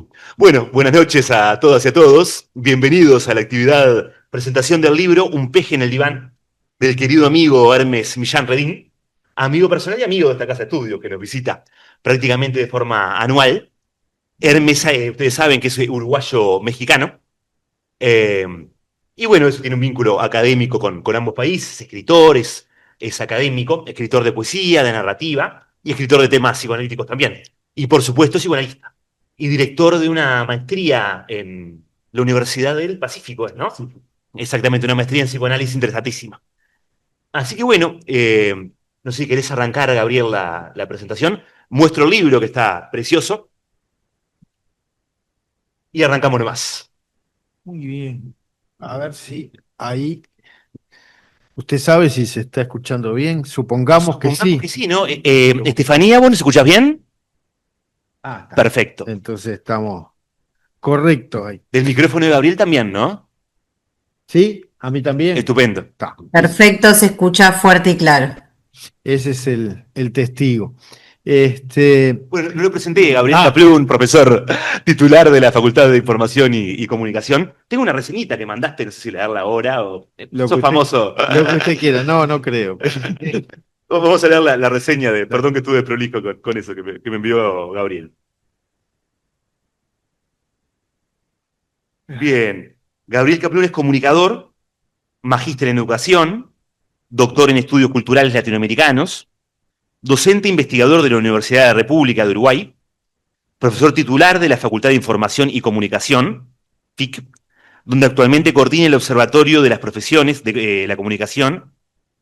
tú. Bueno, buenas noches a todas y a todos. Bienvenidos a la actividad presentación del libro Un peje en el diván del querido amigo Hermes Millán Redín, amigo personal y amigo de esta casa de estudio que nos visita prácticamente de forma anual. Hermes, ustedes saben que es uruguayo-mexicano. Eh, y bueno, eso tiene un vínculo académico con ambos países. Escritor, es académico, escritor de poesía, de narrativa y escritor de temas psicoanalíticos también. Y por supuesto, psicoanalista. Y director de una maestría en la Universidad del Pacífico, ¿no? Sí. Exactamente, una maestría en psicoanálisis interesantísima. Así que bueno, no sé si querés arrancar, Gabriel, la presentación. Muestro el libro que está precioso y arrancamos nomás. Muy bien. A ver si ahí usted sabe si se está escuchando bien. Supongamos que Supongamos que sí. sí, ¿no? Estefanía, ¿vos nos escuchás bien? Está. Perfecto. Entonces estamos correctos ahí. Del micrófono de Gabriel también, ¿no? ¿Sí? ¿A mí también? Estupendo. Está. Perfecto, se escucha fuerte y claro. Ese es el testigo. Este, Bueno, no lo presenté, Gabriel ah, Caplún, profesor titular de la Facultad de Información y Comunicación. Tengo una reseñita que mandaste, no sé si leerla ahora o... lo que sos usted, famoso. lo que usted quiera. No, no creo. Vamos a leer la reseña de... Perdón que estuve prolijo con eso que me envió Gabriel. Bien. Gabriel Caplún es comunicador, magíster en educación, doctor en estudios culturales latinoamericanos, docente investigador de la Universidad de la República de Uruguay, profesor titular de la Facultad de Información y Comunicación, FIC, donde actualmente coordina el Observatorio de las Profesiones de la Comunicación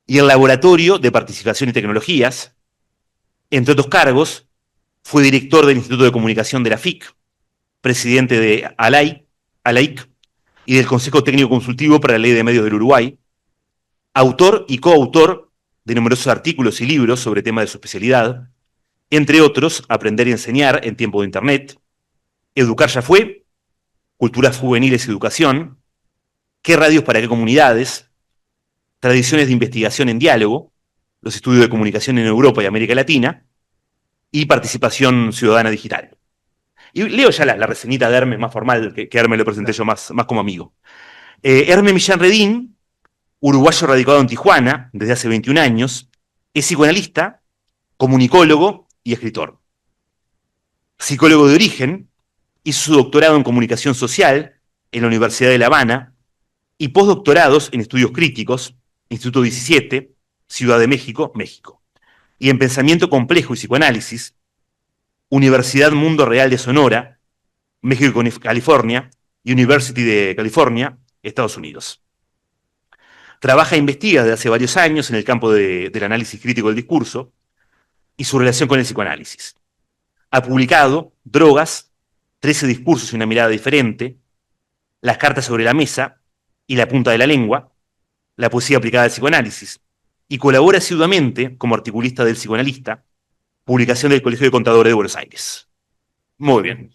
y el Laboratorio de Participación y Tecnologías. Entre otros cargos, fue director del Instituto de Comunicación de la FIC, presidente de ALAIC y del Consejo Técnico Consultivo para la Ley de Medios del Uruguay, autor y coautor de numerosos artículos y libros sobre temas de su especialidad, entre otros, Aprender y enseñar en tiempo de Internet, Educar ya fue, Culturas juveniles y educación, ¿Qué radios para qué comunidades?, Tradiciones de investigación en diálogo, los estudios de comunicación en Europa y América Latina, y Participación ciudadana digital. Y leo ya la reseñita de Hermes más formal, que Hermes lo presenté yo más como amigo. Hermes Millán Redín, uruguayo radicado en Tijuana desde hace 21 años, es psicoanalista, comunicólogo y escritor. Psicólogo de origen, hizo su doctorado en comunicación social en la Universidad de La Habana y postdoctorados en estudios críticos, Instituto 17, Ciudad de México, México, y en pensamiento complejo y psicoanálisis, Universidad Mundo Real de Sonora, México y California, University de California, Estados Unidos. Trabaja e investiga desde hace varios años en el campo del análisis crítico del discurso y su relación con el psicoanálisis. Ha publicado Drogas, 13 discursos y una mirada diferente, Las cartas sobre la mesa y La punta de la lengua, La poesía aplicada al psicoanálisis, y colabora asiduamente como articulista del Psicoanalista, publicación del Colegio de Contadores de Buenos Aires. Muy bien.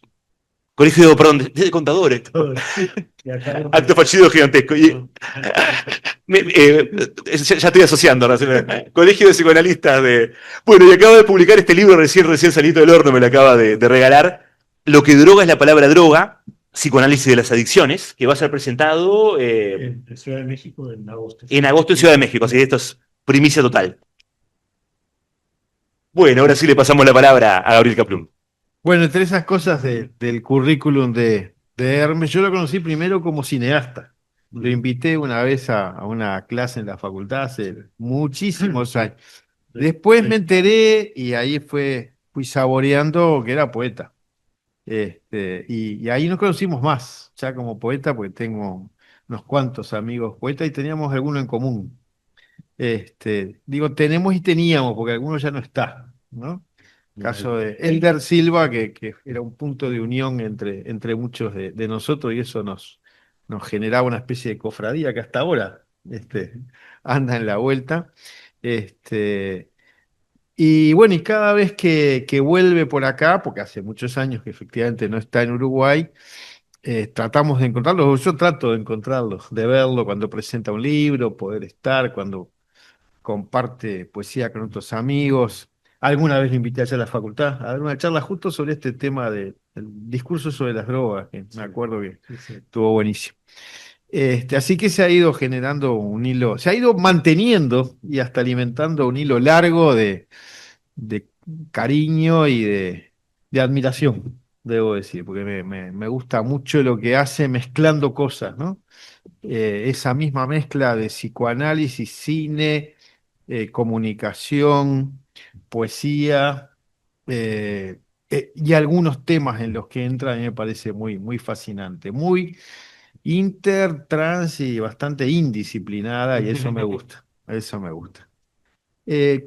Colegio, perdón, de Contadores. Acto fallido gigantesco. Ya estoy asociando. ¿No? Colegio de Psicoanalistas de... Bueno, y acaba de publicar este libro recién salido del horno, me lo acaba de regalar. Lo que droga es la palabra droga, psicoanálisis de las adicciones, que va a ser presentado En Ciudad de México en agosto. en agosto en Ciudad de México, así que esto es primicia total. Bueno, ahora sí le pasamos la palabra a Gabriel Caplún. Bueno, entre esas cosas del currículum de Hermes, yo lo conocí primero como cineasta. Lo invité una vez a una clase en la facultad hace muchísimos años. Después me enteré y ahí fui saboreando que era poeta. Y ahí nos conocimos más, ya como poeta, porque tengo unos cuantos amigos poetas y teníamos alguno en común. Digo, tenemos y teníamos, porque alguno ya no está, ¿no? Caso de Elder Silva, que era un punto de unión entre muchos de nosotros, y eso nos generaba una especie de cofradía que hasta ahora anda en la vuelta. Este, y bueno, y cada vez que vuelve por acá, porque hace muchos años que efectivamente no está en Uruguay, tratamos de encontrarlo, o yo trato de encontrarlo, de verlo cuando presenta un libro, poder estar, cuando comparte poesía con otros amigos. Alguna vez lo invité allá a la facultad a dar una charla justo sobre este tema el discurso sobre las drogas, que Sí. me acuerdo que Sí, sí. estuvo buenísimo. Así que se ha ido generando un hilo, se ha ido manteniendo y hasta alimentando un hilo largo de cariño y de admiración, debo decir, porque me gusta mucho lo que hace mezclando cosas, ¿no? Esa misma mezcla de psicoanálisis, cine, comunicación, poesía, eh, y algunos temas en los que entra, a mí me parece muy, muy fascinante, muy trans y bastante indisciplinada, y eso me gusta, eso me gusta.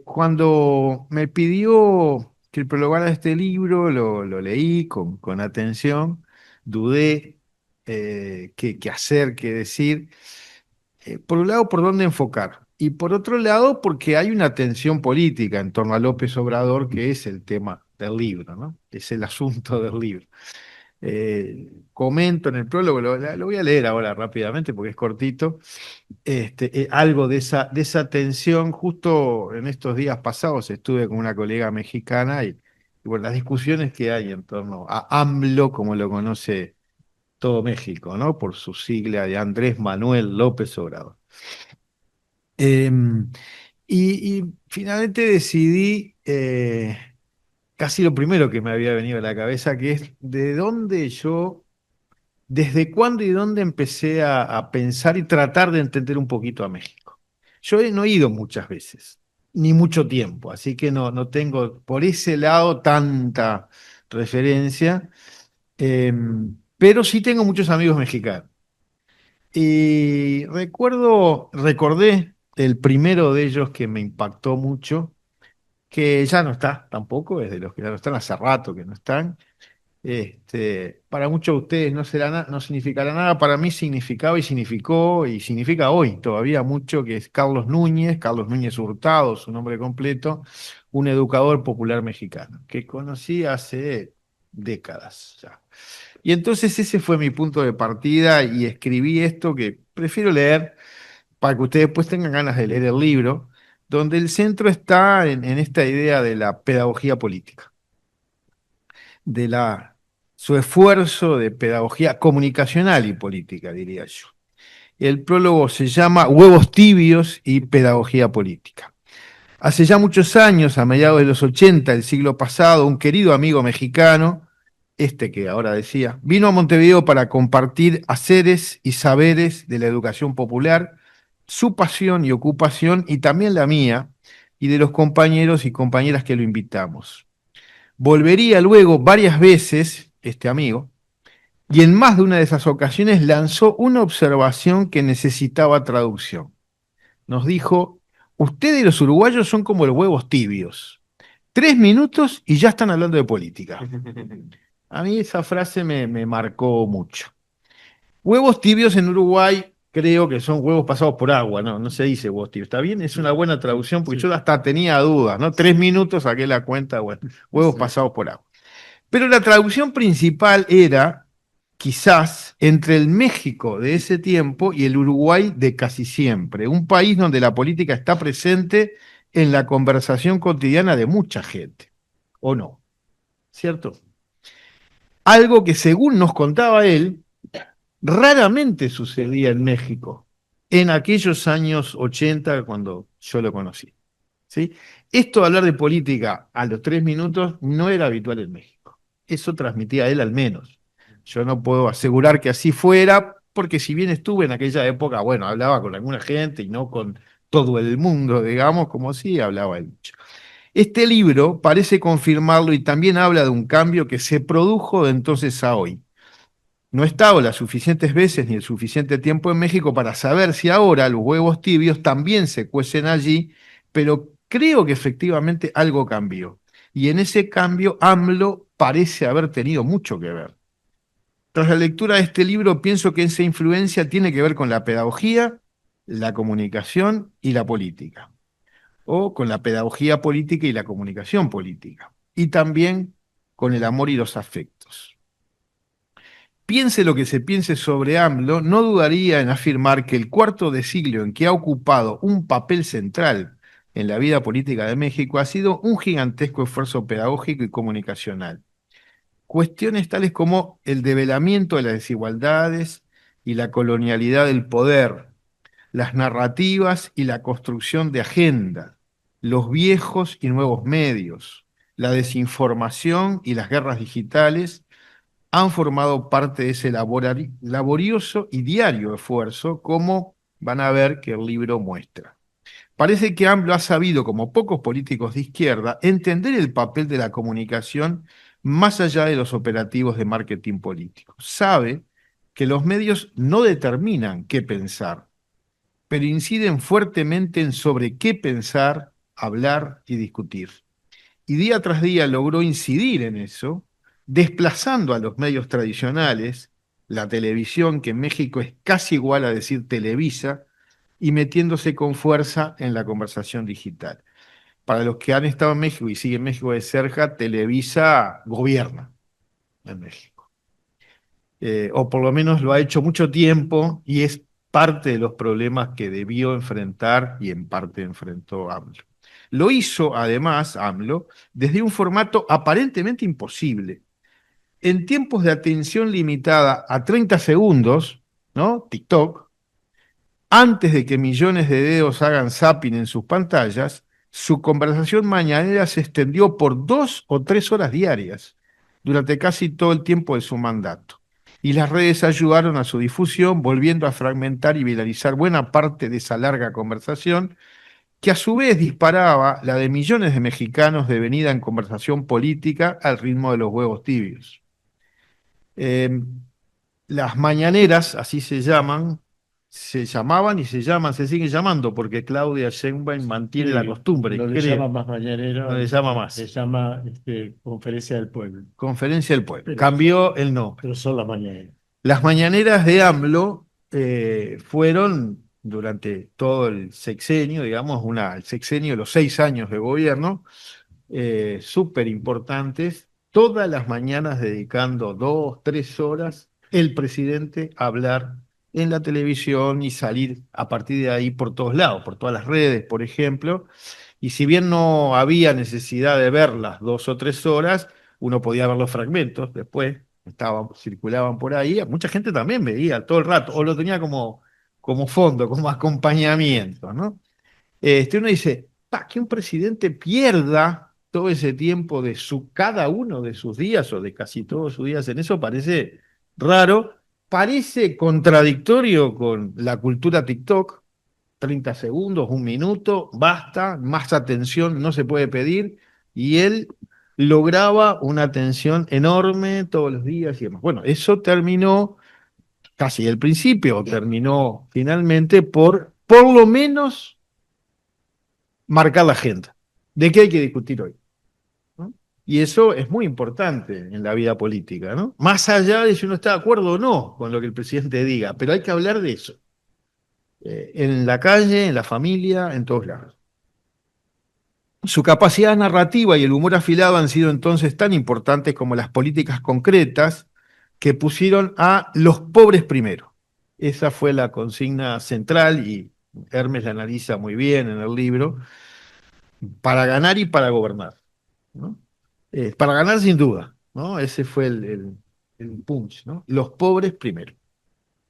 Cuando me pidió que prologara este libro, lo leí con atención, dudé qué hacer, qué decir. Por un lado, por dónde enfocar. Y por otro lado, porque hay una tensión política en torno a López Obrador, que es el tema del libro, ¿no? Es el asunto del libro. Comento en el prólogo, lo voy a leer ahora rápidamente porque es cortito, algo de esa tensión. Justo en estos días pasados estuve con una colega mexicana y bueno, las discusiones que hay en torno a AMLO, como lo conoce todo México, ¿no? Por su sigla de Andrés Manuel López Obrador. Em, y finalmente decidí casi lo primero que me había venido a la cabeza, que es de dónde yo, desde cuándo y dónde empecé a pensar y tratar de entender un poquito a México. Yo no he ido muchas veces, ni mucho tiempo, así que no tengo por ese lado tanta referencia, pero sí tengo muchos amigos mexicanos. Y recordé el primero de ellos que me impactó mucho, que ya no está tampoco, es de los que ya no están hace rato que no están. Para muchos de ustedes no será no significará nada, para mí significaba y significó y significa hoy todavía mucho, que es Carlos Núñez Hurtado, su nombre completo, un educador popular mexicano, que conocí hace décadas ya. Y entonces ese fue mi punto de partida y escribí esto que prefiero leer para que ustedes después tengan ganas de leer el libro, donde el centro está en esta idea de la pedagogía política, de su esfuerzo de pedagogía comunicacional y política, diría yo. El prólogo se llama Huevos tibios y pedagogía política. Hace ya muchos años, a mediados de los 80 del siglo pasado, un querido amigo mexicano, que ahora decía, vino a Montevideo para compartir haceres y saberes de la educación popular, su pasión y ocupación, y también la mía, y de los compañeros y compañeras que lo invitamos. Volvería luego varias veces, este amigo, y en más de una de esas ocasiones lanzó una observación que necesitaba traducción. Nos dijo, ustedes los uruguayos son como los huevos tibios. 3 minutos y ya están hablando de política. A mí esa frase me marcó mucho. Huevos tibios en Uruguay creo que son huevos pasados por agua, no se dice huevos tibios. ¿Está bien? Es una buena traducción porque Sí. yo hasta tenía dudas, ¿no? 3 minutos saqué la cuenta, bueno, huevos Sí. pasados por agua. Pero la traducción principal era, quizás, entre el México de ese tiempo y el Uruguay de casi siempre, un país donde la política está presente en la conversación cotidiana de mucha gente, ¿o no? ¿Cierto? Algo que, según nos contaba él, raramente sucedía en México en aquellos años 80 cuando yo lo conocí. ¿Sí? Esto de hablar de política a los 3 minutos no era habitual en México. Eso transmitía él al menos. Yo no puedo asegurar que así fuera, porque si bien estuve en aquella época, bueno, hablaba con alguna gente y no con todo el mundo, digamos, como sí hablaba él mucho. Este libro parece confirmarlo y también habla de un cambio que se produjo de entonces a hoy. No he estado las suficientes veces ni el suficiente tiempo en México para saber si ahora los huevos tibios también se cuecen allí, pero creo que efectivamente algo cambió. Y en ese cambio AMLO parece haber tenido mucho que ver. Tras la lectura de este libro, pienso que esa influencia tiene que ver con la pedagogía, la comunicación y la política, o con la pedagogía política y la comunicación política, y también con el amor y los afectos. Piense lo que se piense sobre AMLO, no dudaría en afirmar que el cuarto de siglo en que ha ocupado un papel central en la vida política de México ha sido un gigantesco esfuerzo pedagógico y comunicacional. cuestiones tales como el develamiento de las desigualdades y la colonialidad del poder, las narrativas y la construcción de agenda, los viejos y nuevos medios, la desinformación y las guerras digitales han formado parte de ese laborioso y diario esfuerzo, como van a ver que el libro muestra. Parece que AMLO ha sabido, como pocos políticos de izquierda, entender el papel de la comunicación más allá de los operativos de marketing político. Sabe que los medios no determinan qué pensar, pero inciden fuertemente en sobre qué pensar, hablar y discutir. Y día tras día logró incidir en eso, desplazando a los medios tradicionales, la televisión, que en México es casi igual a decir Televisa, y metiéndose con fuerza en la conversación digital. Para los que han estado en México y siguen México de cerca, Televisa gobierna en México. O por lo menos lo ha hecho mucho tiempo y es parte de los problemas que debió enfrentar y en parte enfrentó AMLO. Lo hizo además AMLO desde un formato aparentemente imposible. En tiempos de atención limitada a 30 segundos, ¿no? TikTok, antes de que millones de dedos hagan zapping en sus pantallas, su conversación mañanera se extendió por 2 o 3 horas diarias, durante casi todo el tiempo de su mandato. Y las redes ayudaron a su difusión, volviendo a fragmentar y viralizar buena parte de esa larga conversación, que a su vez disparaba la de millones de mexicanos devenida en conversación política al ritmo de los huevos tibios. Eh, las mañaneras, así se llamaban y se llaman, se siguen llamando, porque Claudia Sheinbaum mantiene la Sí, costumbre, no le creo, llama más no mañanero, le llama más. le llama Conferencia del Pueblo. Conferencia del Pueblo. Pero, Cambió el nombre. pero son las mañaneras. Las mañaneras de AMLO fueron durante todo el sexenio, digamos, el sexenio, los 6 años de gobierno, súper importantes, todas las mañanas dedicando 2, 3 horas el presidente a hablar en la televisión y salir a partir de ahí por todos lados, por todas las redes, por ejemplo. Y si bien no había necesidad de ver las 2 o 3 horas, uno podía ver los fragmentos después, circulaban por ahí. Mucha gente también veía todo el rato, o lo tenía como fondo, como acompañamiento, ¿no? Uno dice, que un presidente pierda todo ese tiempo de cada uno de sus días o de casi todos sus días en eso parece raro, parece contradictorio con la cultura TikTok. 30 segundos, 1 minuto, basta, más atención no se puede pedir, y él lograba una atención enorme todos los días y demás. Bueno, eso terminó casi al principio, terminó finalmente por lo menos marcar la agenda de qué hay que discutir hoy, ¿no? Y eso es muy importante en la vida política, ¿no? Más allá de si uno está de acuerdo o no con lo que el presidente diga, pero hay que hablar de eso. En la calle, en la familia, en todos lados. Su capacidad narrativa y el humor afilado han sido entonces tan importantes como las políticas concretas que pusieron a los pobres primero. Esa fue la consigna central y Hermes la analiza muy bien en el libro, para ganar y para gobernar, ¿no? Para ganar sin duda, ¿no? Ese fue el punch, ¿no? Los pobres primero.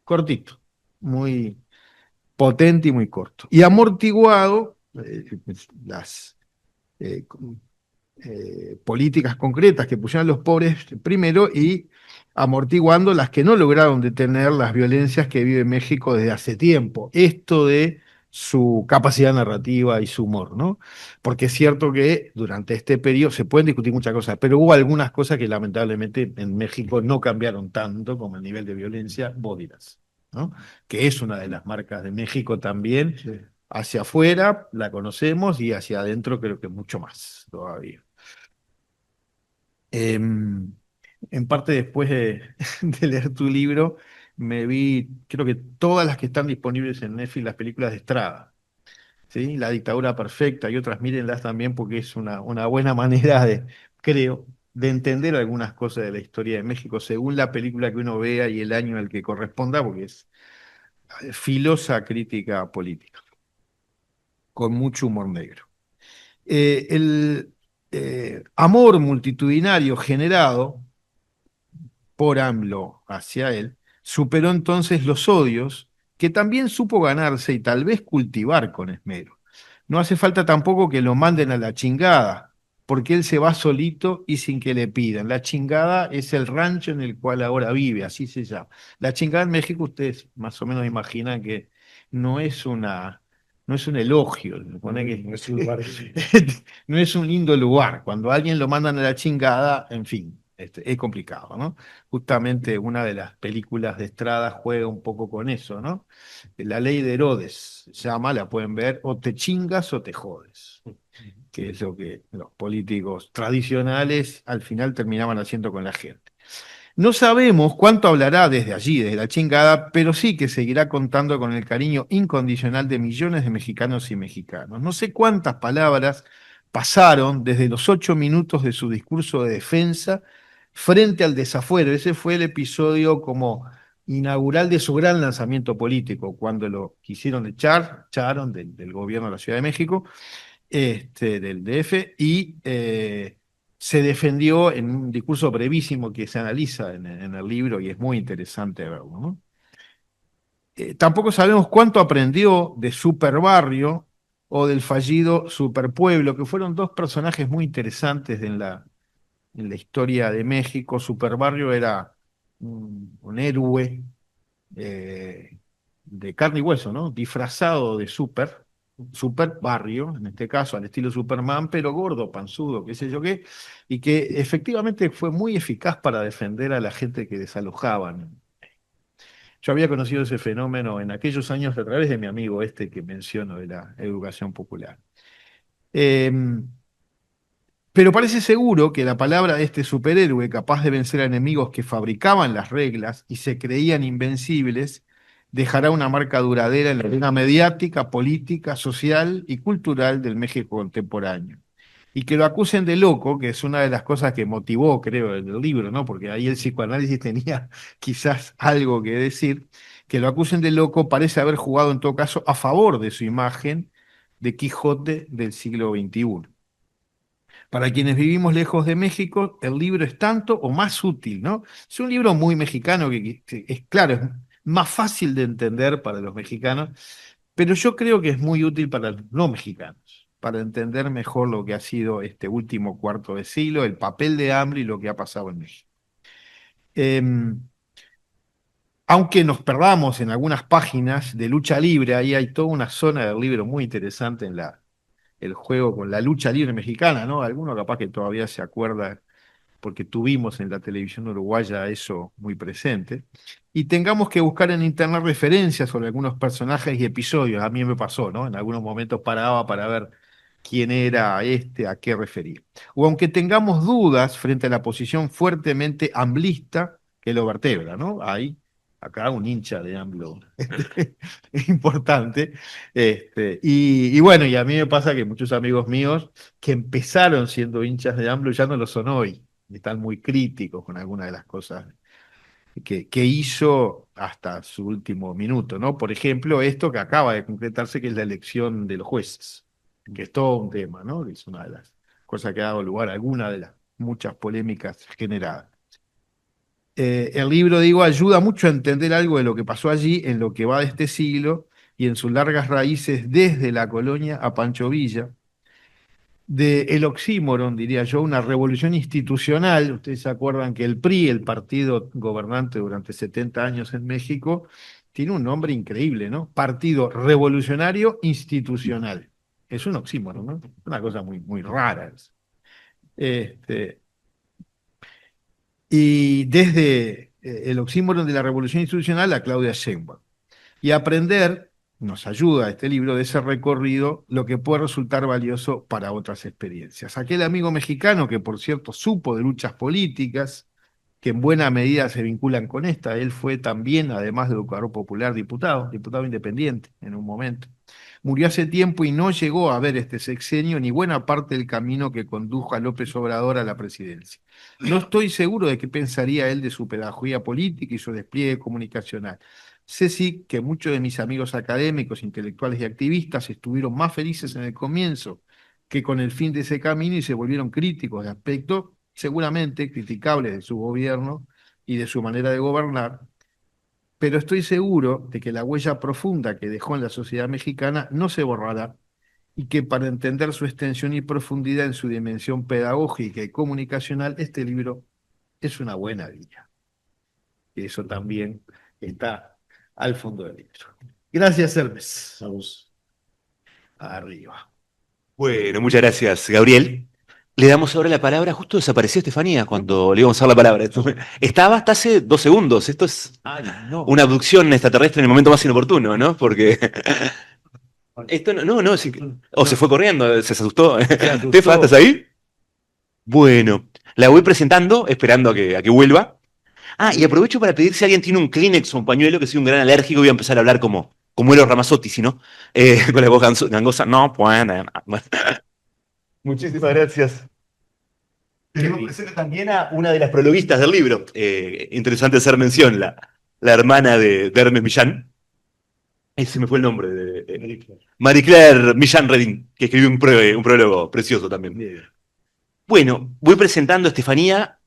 Cortito, muy potente y muy corto. Y amortiguado, las eh, políticas concretas que pusieron a los pobres primero y amortiguando las que no lograron detener las violencias que vive México desde hace tiempo. Esto de su capacidad narrativa y su humor, ¿no? Porque es cierto que durante este periodo se pueden discutir muchas cosas, pero hubo algunas cosas que lamentablemente en México no cambiaron tanto como el nivel de violencia, vos dirás, ¿no? Que es una de las marcas de México también. Sí. Hacia afuera la conocemos y hacia adentro creo que mucho más todavía. En parte después de leer tu libro, me vi, creo que todas las que están disponibles en Netflix, las películas de Estrada, ¿sí? La dictadura perfecta y otras, mírenlas también porque es una buena manera creo, de entender algunas cosas de la historia de México, según la película que uno vea y el año al que corresponda, porque es filosa crítica política, con mucho humor negro. El amor multitudinario generado por AMLO hacia él, superó entonces los odios que también supo ganarse y tal vez cultivar con esmero. No hace falta tampoco que lo manden a la chingada, porque él se va solito y sin que le pidan. La chingada es el rancho en el cual ahora vive, así se llama. La chingada en México, ustedes más o menos imaginan que no es no es un elogio, se supone que No es un lugar. no es un lindo lugar. Cuando a alguien lo mandan a la chingada, en fin, es complicado, ¿no? Justamente una de las películas de Estrada juega un poco con eso, ¿no? La ley de Herodes se llama, la pueden ver, o te chingas o te jodes, que es lo que los políticos tradicionales al final terminaban haciendo con la gente. No sabemos cuánto hablará desde allí, desde la chingada, pero sí que seguirá contando con el cariño incondicional de millones de mexicanos y mexicanos. No sé cuántas palabras pasaron desde los 8 minutos de su discurso de defensa frente al desafuero. Ese fue el episodio como inaugural de su gran lanzamiento político, cuando lo quisieron echaron del gobierno de la Ciudad de México, del DF, y se defendió en un discurso brevísimo que se analiza en el libro y es muy interesante verlo, ¿no? Tampoco sabemos cuánto aprendió de Superbarrio o del fallido Superpueblo, que fueron dos personajes muy interesantes en la historia de México. Superbarrio era un héroe de carne y hueso, ¿no? Disfrazado de super barrio, en este caso al estilo Superman, pero gordo, panzudo, qué sé yo qué, y que efectivamente fue muy eficaz para defender a la gente que desalojaban. Yo había conocido ese fenómeno en aquellos años a través de mi amigo este que menciono de la educación popular. Em, pero parece seguro que la palabra de este superhéroe capaz de vencer a enemigos que fabricaban las reglas y se creían invencibles, dejará una marca duradera en la arena mediática, política, social y cultural del México contemporáneo. Y que lo acusen de loco, que es una de las cosas que motivó, creo, el libro, ¿no? Porque ahí el psicoanálisis tenía quizás algo que decir, que lo acusen de loco parece haber jugado en todo caso a favor de su imagen de Quijote del siglo XXI. Para quienes vivimos lejos de México, el libro es tanto o más útil, ¿no? Es un libro muy mexicano que es claro, es más fácil de entender para los mexicanos, pero yo creo que es muy útil para los no mexicanos, para entender mejor lo que ha sido este último cuarto de siglo, el papel de AMLO y lo que ha pasado en México. Em, Aunque nos perdamos en algunas páginas de lucha libre, ahí hay toda una zona del libro muy interesante en el juego con la lucha libre mexicana, ¿no? Alguno capaz que todavía se acuerda porque tuvimos en la televisión uruguaya eso muy presente, y tengamos que buscar en internet referencias sobre algunos personajes y episodios. A mí me pasó, ¿no? En algunos momentos paraba para ver quién era a qué refería. O aunque tengamos dudas frente a la posición fuertemente amblista que lo vertebra, ¿no? Hay acá un hincha de AMLO importante. Y bueno, y a mí me pasa que muchos amigos míos que empezaron siendo hinchas de AMLO ya no lo son hoy, están muy críticos con algunas de las cosas que hizo hasta su último minuto, ¿no? Por ejemplo, esto que acaba de concretarse, que es la elección de los jueces, que es todo un tema, ¿no? Que es una de las cosas que ha dado lugar a alguna de las muchas polémicas generadas. El libro, digo, ayuda mucho a entender algo de lo que pasó allí en lo que va de este siglo y en sus largas raíces desde la colonia a Pancho Villa, de el oxímoron, diría yo, una revolución institucional. Ustedes se acuerdan que el PRI, el partido gobernante durante 70 años en México, tiene un nombre increíble, ¿no? Partido Revolucionario Institucional. Es un oxímoron, ¿no? Una cosa muy, muy rara. Este, y desde el oxímoron de la revolución institucional a Claudia Sheinbaum. Y aprender, nos ayuda este libro, de ese recorrido, lo que puede resultar valioso para otras experiencias. Aquel amigo mexicano que, por cierto, supo de luchas políticas, que en buena medida se vinculan con esta, él fue también, además de educador popular, diputado independiente en un momento. Murió hace tiempo y no llegó a ver este sexenio ni buena parte del camino que condujo a López Obrador a la presidencia. No estoy seguro de qué pensaría él de su pedagogía política y su despliegue comunicacional. Sé sí que muchos de mis amigos académicos, intelectuales y activistas estuvieron más felices en el comienzo que con el fin de ese camino y se volvieron críticos de aspectos seguramente criticables de su gobierno y de su manera de gobernar, pero estoy seguro de que la huella profunda que dejó en la sociedad mexicana no se borrará y que para entender su extensión y profundidad en su dimensión pedagógica y comunicacional, este libro es una buena guía. Y eso también está al fondo del libro. Gracias, Hermes. Vamos. Arriba. Bueno, muchas gracias, Gabriel. Le damos ahora la palabra. Justo desapareció Estefanía cuando le íbamos a dar la palabra. Estaba hasta hace 2 segundos. Esto es Ay, no. una abducción extraterrestre en el momento más inoportuno, ¿no? Porque esto no, sí, o se fue corriendo, se asustó. asustó. Tefa, ¿estás ahí? Bueno, la voy presentando, esperando a que vuelva. Ah, y aprovecho para pedir si alguien tiene un Kleenex o un pañuelo, que soy un gran alérgico, voy a empezar a hablar como Eros Ramazzotti, ¿sí, no? Con la voz gangosa. No, bueno. Muchísimas gracias. Tenemos presente también a una de las prologuistas del libro. Interesante hacer mención, la hermana de Hermes Millán. Ese me fue el nombre. Marie Claire Millán Redín, que escribió un prólogo precioso también. Bien. Bueno, voy presentando a Estefanía,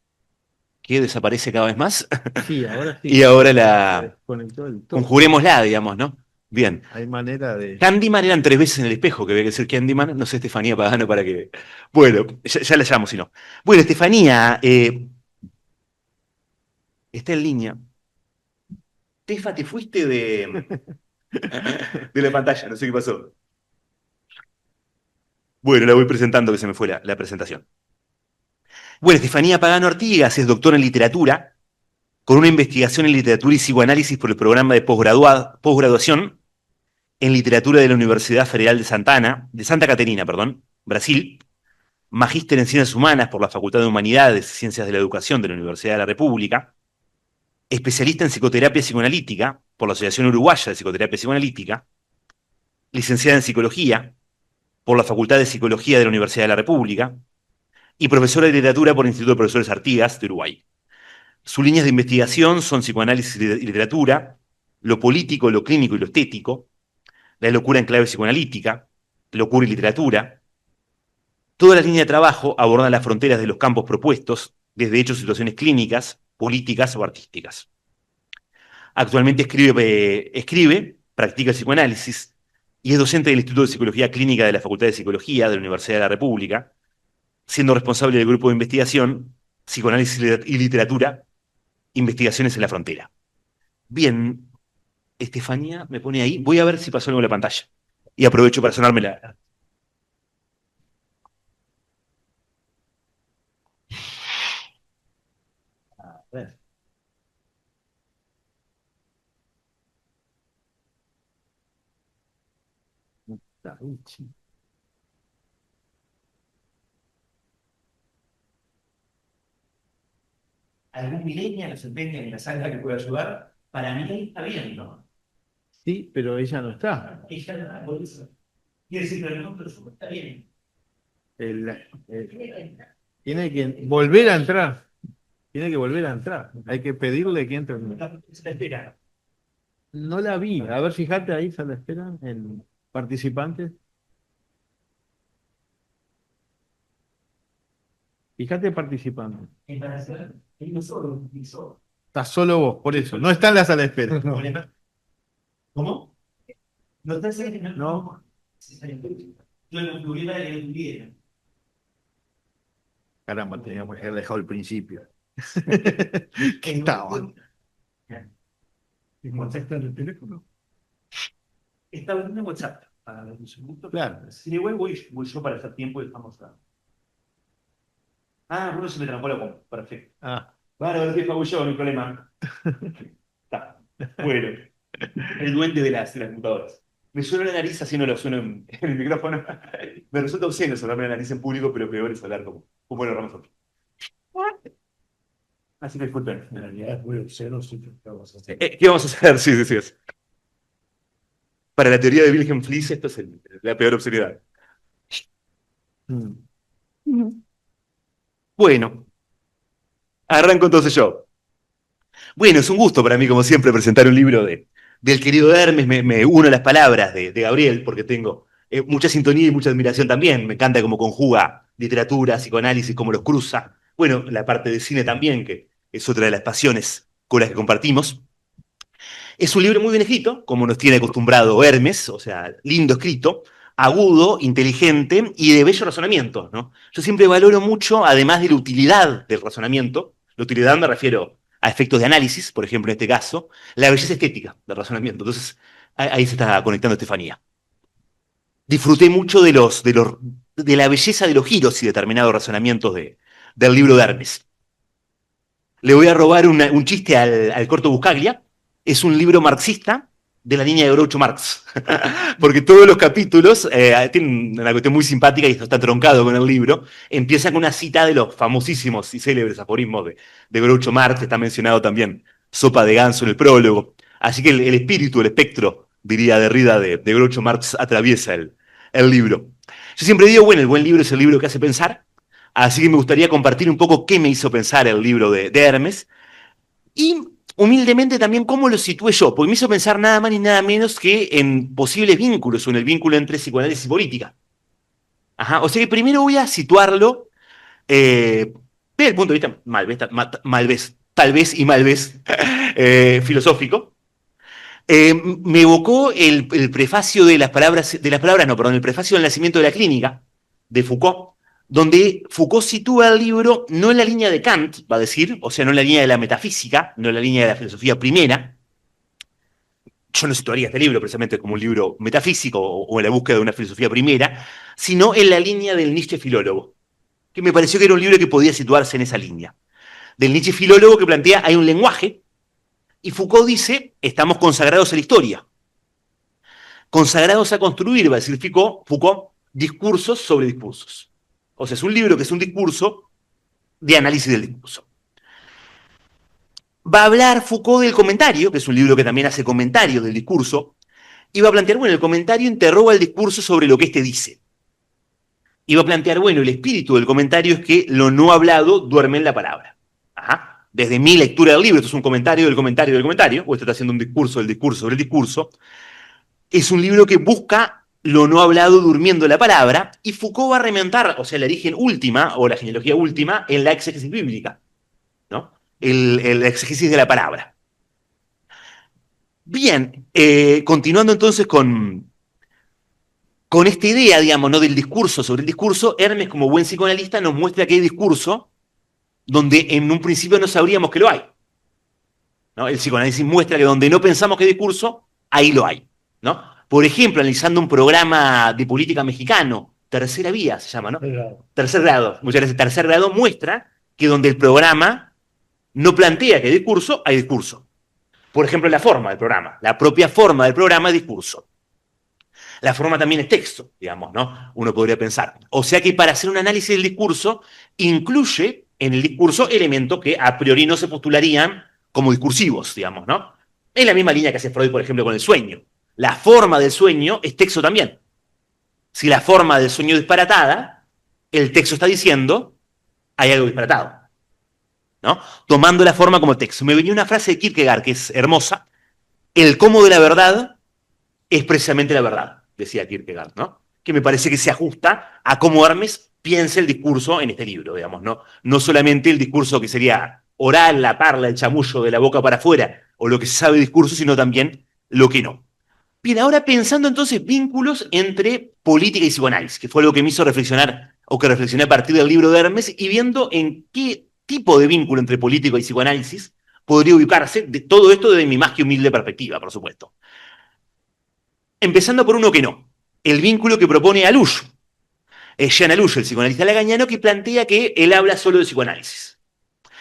que desaparece cada vez más. Sí, ahora sí. Y ahora Se desconectó del todo. conjurémosla, digamos, ¿no? Bien. Hay manera de... Candyman eran 3 veces en el espejo, que había que ser Candyman. No sé, Estefanía Pagano, para que... Bueno, ya la llamo, si no. Bueno, Estefanía, está en línea. Tefa, te fuiste de la pantalla, no sé qué pasó. Bueno, la voy presentando, que se me fue la presentación. Bueno, Estefanía Pagano Artigas es doctora en literatura, con una investigación en literatura y psicoanálisis por el programa de posgraduación en literatura de la Universidad Federal de Santa Catarina, Brasil, magíster en Ciencias Humanas por la Facultad de Humanidades y Ciencias de la Educación de la Universidad de la República, especialista en psicoterapia psicoanalítica por la Asociación Uruguaya de Psicoterapia Psicoanalítica, licenciada en Psicología por la Facultad de Psicología de la Universidad de la República y profesora de literatura por el Instituto de Profesores Artigas de Uruguay. Sus líneas de investigación son psicoanálisis y literatura, lo político, lo clínico y lo estético, la locura en clave psicoanalítica, locura y literatura. Toda la línea de trabajo aborda las fronteras de los campos propuestos, desde hechos y situaciones clínicas, políticas o artísticas. Actualmente escribe, practica el psicoanálisis y es docente del Instituto de Psicología Clínica de la Facultad de Psicología de la Universidad de la República, siendo responsable del grupo de investigación Psicoanálisis y Literatura, Investigaciones en la Frontera. Bien, Estefanía me pone ahí. Voy a ver si pasó algo en la pantalla. Y aprovecho para sonarme la... A ver. ¿Algún millennial o centennial en la sala que pueda ayudar? Para mí está bien, ¿no? Sí, pero ella no está. Ella, por eso. Quiere decir que no, pero está bien. Tiene que volver a entrar. Tiene que volver a entrar. Hay que pedirle que entre. Se la espera. No la vi. A ver, fíjate ahí, se la espera en participantes. Fíjate participantes. Está solo vos, por eso. No está en la sala de espera. ¿Cómo? No está en No. Yo no tuviera que no tuviera. Caramba, teníamos que haber dejado el principio. ¿Qué estaba? ¿Contesta en el teléfono? Está hablando en WhatsApp. Para un segundo. Claro. Si igual voy yo para hacer tiempo y estamos a... Ah, bueno, se me trampó la compu. Perfecto. Ah, Bueno, a ver qué hago yo, no hay problema. Está. Bueno. El duende de las computadoras. Me suena la nariz, así no lo sueno en el micrófono. Me resulta obsceno sonarme la nariz en público, pero peor es hablar como el Ramos. Así que disculpen. En realidad es muy obsceno, sí, ¿qué vamos a hacer? ¿Qué vamos a hacer? Sí. Para la teoría de Wilhelm Fliess, esto es la peor obscenidad. Bueno, arranco entonces yo. Bueno, es un gusto para mí, como siempre, presentar un libro del querido Hermes. Me uno a las palabras de Gabriel, porque tengo mucha sintonía y mucha admiración también. Me encanta cómo conjuga literatura, psicoanálisis, cómo los cruza. Bueno, la parte de cine también, que es otra de las pasiones con las que compartimos. Es un libro muy bien escrito, como nos tiene acostumbrado Hermes, o sea, lindo escrito, agudo, inteligente y de bello razonamiento, ¿no? Yo siempre valoro mucho, además de la utilidad del razonamiento, la utilidad me refiero a efectos de análisis, por ejemplo, en este caso, la belleza estética del razonamiento. Entonces, ahí se está conectando Estefanía. Disfruté mucho de la belleza de los giros y determinados razonamientos del libro de Hermes. Le voy a robar un chiste al Corto Buscaglia. Es un libro marxista de la línea de Groucho Marx. Porque todos los capítulos tienen una cuestión muy simpática y esto está troncado con el libro. Empieza con una cita de los famosísimos y célebres aforismos de Groucho Marx. Está mencionado también Sopa de Ganso en el prólogo. Así que el espíritu, el espectro, diría Derrida, de Groucho Marx atraviesa el libro. Yo siempre digo, bueno, el buen libro es el libro que hace pensar. Así que me gustaría compartir un poco qué me hizo pensar el libro de Hermes. Y humildemente también cómo lo situé yo, porque me hizo pensar nada más ni nada menos que en posibles vínculos o en el vínculo entre psicoanálisis y política. Ajá, o sea que primero voy a situarlo desde el punto de vista tal vez filosófico. Me evocó el prefacio de las palabras, el prefacio del nacimiento de la clínica de Foucault, donde Foucault sitúa el libro no en la línea de Kant, va a decir, o sea, no en la línea de la metafísica, no en la línea de la filosofía primera. Yo no situaría este libro precisamente como un libro metafísico o en la búsqueda de una filosofía primera, sino en la línea del Nietzsche filólogo, que me pareció que era un libro que podía situarse en esa línea. Del Nietzsche filólogo que plantea, hay un lenguaje, y Foucault dice, estamos consagrados a la historia. Consagrados a construir, va a decir Foucault, discursos sobre discursos. O sea, es un libro que es un discurso de análisis del discurso. Va a hablar Foucault del comentario, que es un libro que también hace comentario del discurso, y va a plantear, bueno, el comentario interroga el discurso sobre lo que éste dice. Y va a plantear, bueno, el espíritu del comentario es que lo no hablado duerme en la palabra. Ajá. Desde mi lectura del libro, esto es un comentario del comentario del comentario, o esto está haciendo un discurso del discurso sobre el discurso, es un libro que busca lo no hablado durmiendo en la palabra, y Foucault va a remontar, o sea, la origen última, o la genealogía última, en la exégesis bíblica, ¿no? El exégesis de la palabra. Bien, continuando entonces con esta idea, digamos, ¿no? Del discurso sobre el discurso, Hermes, como buen psicoanalista, nos muestra que hay discurso donde en un principio no sabríamos que lo hay, ¿no? El psicoanálisis muestra que donde no pensamos que hay discurso, ahí lo hay, ¿no? Por ejemplo, analizando un programa de política mexicano, Tercera Vía se llama, ¿no? Tercer grado, muchas veces tercer grado muestra que donde el programa no plantea que hay discurso, hay discurso. Por ejemplo, la forma del programa. La propia forma del programa es discurso. La forma también es texto, digamos, ¿no? Uno podría pensar. O sea que para hacer un análisis del discurso, incluye en el discurso elementos que a priori no se postularían como discursivos, digamos, ¿no? En la misma línea que hace Freud, por ejemplo, con el sueño. La forma del sueño es texto también. Si la forma del sueño es disparatada, el texto está diciendo, hay algo disparatado, ¿no? Tomando la forma como texto. Me venía una frase de Kierkegaard que es hermosa. El cómo de la verdad es precisamente la verdad, decía Kierkegaard, ¿no? Que me parece que se ajusta a cómo Hermes piensa el discurso en este libro, digamos, ¿no? No solamente el discurso que sería oral, la parla, el chamullo de la boca para afuera, o lo que se sabe de discurso, sino también lo que no. Bien, ahora pensando entonces vínculos entre política y psicoanálisis, que fue algo que me hizo reflexionar, o que reflexioné a partir del libro de Hermes, y viendo en qué tipo de vínculo entre política y psicoanálisis podría ubicarse de todo esto desde mi más que humilde perspectiva, por supuesto. Empezando por uno que no, el vínculo que propone Alush, Jean Alush, el psicoanalista lagañano, que plantea que él habla solo de psicoanálisis.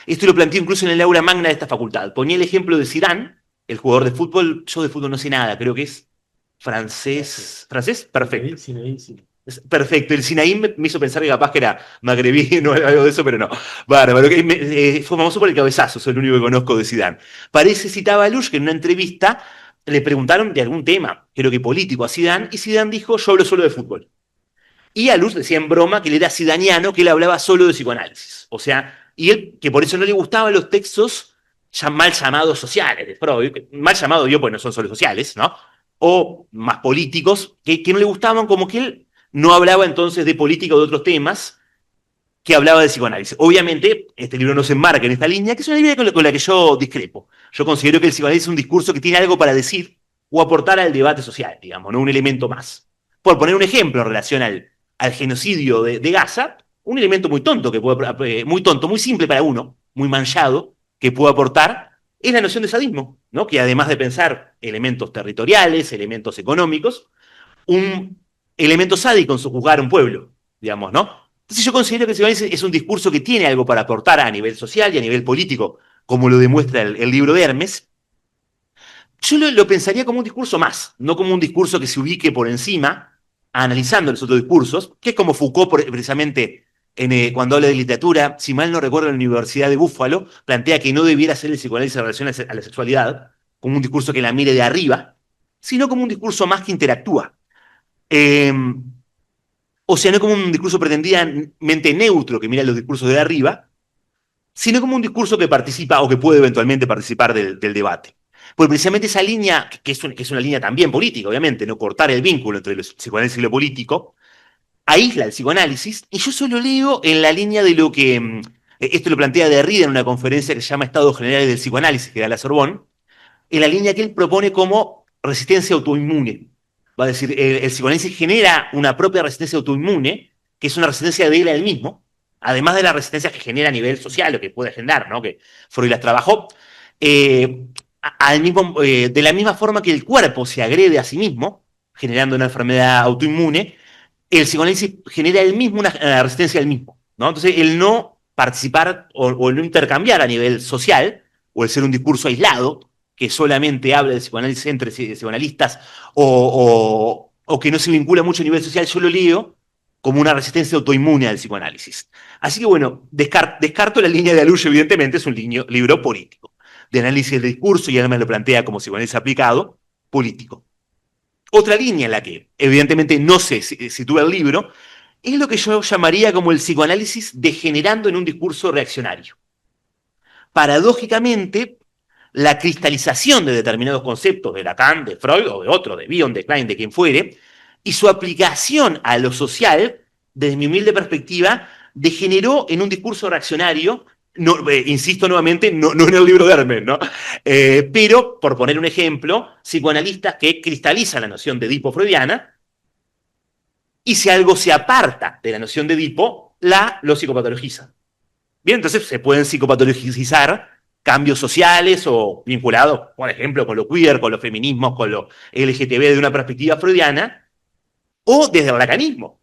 Esto lo planteó incluso en el aula magna de esta facultad. Ponía el ejemplo de Zidane, el jugador de fútbol. Yo de fútbol no sé nada, creo que es francés. ¿Francés? Perfecto. Perfecto, el Sinaí me hizo pensar que capaz que era magrebino o algo de eso, pero no. Bárbaro, fue famoso por el cabezazo, soy el único que conozco de Zidane. Parece, citaba a Alush, que en una entrevista le preguntaron de algún tema, creo que político, a Zidane, y Zidane dijo, yo hablo solo de fútbol. Y Alush decía en broma que él era zidaniano, que él hablaba solo de psicoanálisis. O sea, y él, que por eso no le gustaban los textos ya mal llamados sociales de Freud, mal llamados yo, pues no son solo sociales, ¿no? O más políticos, que no le gustaban, como que él no hablaba entonces de política o de otros temas, que hablaba de psicoanálisis. Obviamente, este libro no se enmarca en esta línea, que es una línea con la que yo discrepo. Yo considero que el psicoanálisis es un discurso que tiene algo para decir o aportar al debate social, digamos, ¿no? Un elemento más. Por poner un ejemplo en relación al genocidio de Gaza, un elemento muy tonto, muy simple para uno, muy manchado, que puede aportar, es la noción de sadismo, ¿no? Que además de pensar elementos territoriales, elementos económicos, un elemento sádico en sojuzgar a un pueblo, digamos, ¿no? Entonces yo considero que el psicoanálisis es un discurso que tiene algo para aportar a nivel social y a nivel político, como lo demuestra el libro de Hermes. Yo lo pensaría como un discurso más, no como un discurso que se ubique por encima, analizando los otros discursos, que es como Foucault precisamente cuando habla de literatura, si mal no recuerdo, en la Universidad de Buffalo, plantea que no debiera ser el psicoanálisis en relación a la sexualidad, como un discurso que la mire de arriba, sino como un discurso más que interactúa. O sea, no como un discurso pretendidamente neutro que mira los discursos de arriba, sino como un discurso que participa o que puede eventualmente participar del debate. Porque precisamente esa línea, que es una línea también política, obviamente, no cortar el vínculo entre el psicoanálisis y lo político, aísla el psicoanálisis, y yo solo leo en la línea de lo que, esto lo plantea Derrida en una conferencia que se llama Estados Generales del Psicoanálisis, que da la Sorbonne, en la línea que él propone como resistencia autoinmune. Va a decir, el psicoanálisis genera una propia resistencia autoinmune, que es una resistencia de él a él mismo, además de la resistencia que genera a nivel social, lo que puede generar, ¿no? Que Freud las trabajó, de la misma forma que el cuerpo se agrede a sí mismo, generando una enfermedad autoinmune, el psicoanálisis genera él mismo una resistencia al mismo, ¿no? Entonces, el no participar o el no intercambiar a nivel social, o el ser un discurso aislado, que solamente habla del psicoanálisis entre psicoanalistas, o que no se vincula mucho a nivel social, yo lo leo como una resistencia autoinmune al psicoanálisis. Así que bueno, descarto la línea de Aluyo, evidentemente es un libro político, de análisis del discurso, y además lo plantea como psicoanálisis aplicado, político. Otra línea en la que evidentemente no se sitúa el libro es lo que yo llamaría como el psicoanálisis degenerando en un discurso reaccionario. Paradójicamente, la cristalización de determinados conceptos de Lacan, de Freud o de otro, de Bion, de Klein, de quien fuere, y su aplicación a lo social, desde mi humilde perspectiva, degeneró en un discurso reaccionario. No, insisto nuevamente, no en el libro de Hermes, ¿no? Pero, por poner un ejemplo, psicoanalistas que cristalizan la noción de Edipo freudiana, y si algo se aparta de la noción de Edipo, lo psicopatologizan. Bien, entonces se pueden psicopatologizar cambios sociales o vinculados, por ejemplo, con lo queer, con los feminismos, con lo LGTB de una perspectiva freudiana, o desde el lacanismo,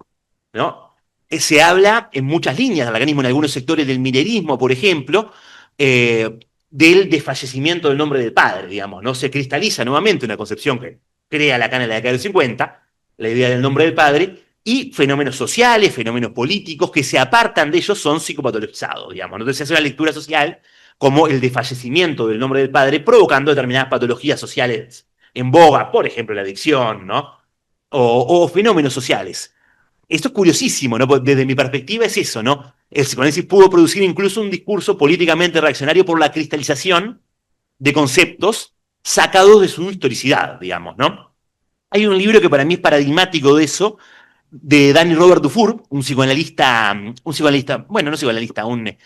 ¿no? Se habla en muchas líneas del lacanismo, en algunos sectores del milerismo, por ejemplo, del desfallecimiento del nombre del padre, digamos, ¿no? Se cristaliza nuevamente una concepción que crea Lacan en la década de los 50, la idea del nombre del padre, y fenómenos sociales, fenómenos políticos que se apartan de ellos son psicopatologizados, digamos. Entonces se hace una lectura social como el desfallecimiento del nombre del padre, provocando determinadas patologías sociales en boga, por ejemplo, la adicción, ¿no? O fenómenos sociales. Esto es curiosísimo, ¿no? Desde mi perspectiva es eso, ¿no? El psicoanálisis pudo producir incluso un discurso políticamente reaccionario por la cristalización de conceptos sacados de su historicidad, digamos, ¿no? Hay un libro que para mí es paradigmático de eso, de Danny Robert Dufour, un psicoanalista, bueno, no psicoanalista, un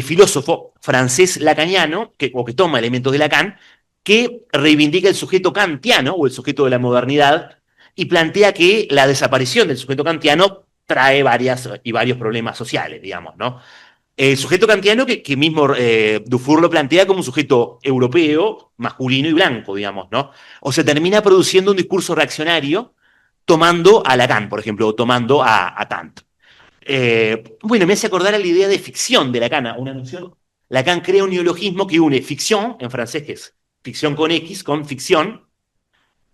filósofo francés lacaniano, que toma elementos de Lacan, que reivindica el sujeto kantiano, o el sujeto de la modernidad, y plantea que la desaparición del sujeto kantiano trae varios problemas sociales, digamos, ¿no? El sujeto kantiano que mismo Dufour lo plantea como un sujeto europeo, masculino y blanco, digamos, ¿no? O se termina produciendo un discurso reaccionario tomando a Lacan, por ejemplo, o tomando a Kant. Bueno, me hace acordar a la idea de ficción de Lacan, una noción. Lacan crea un neologismo que une ficción, en francés que es ficción con X, con ficción,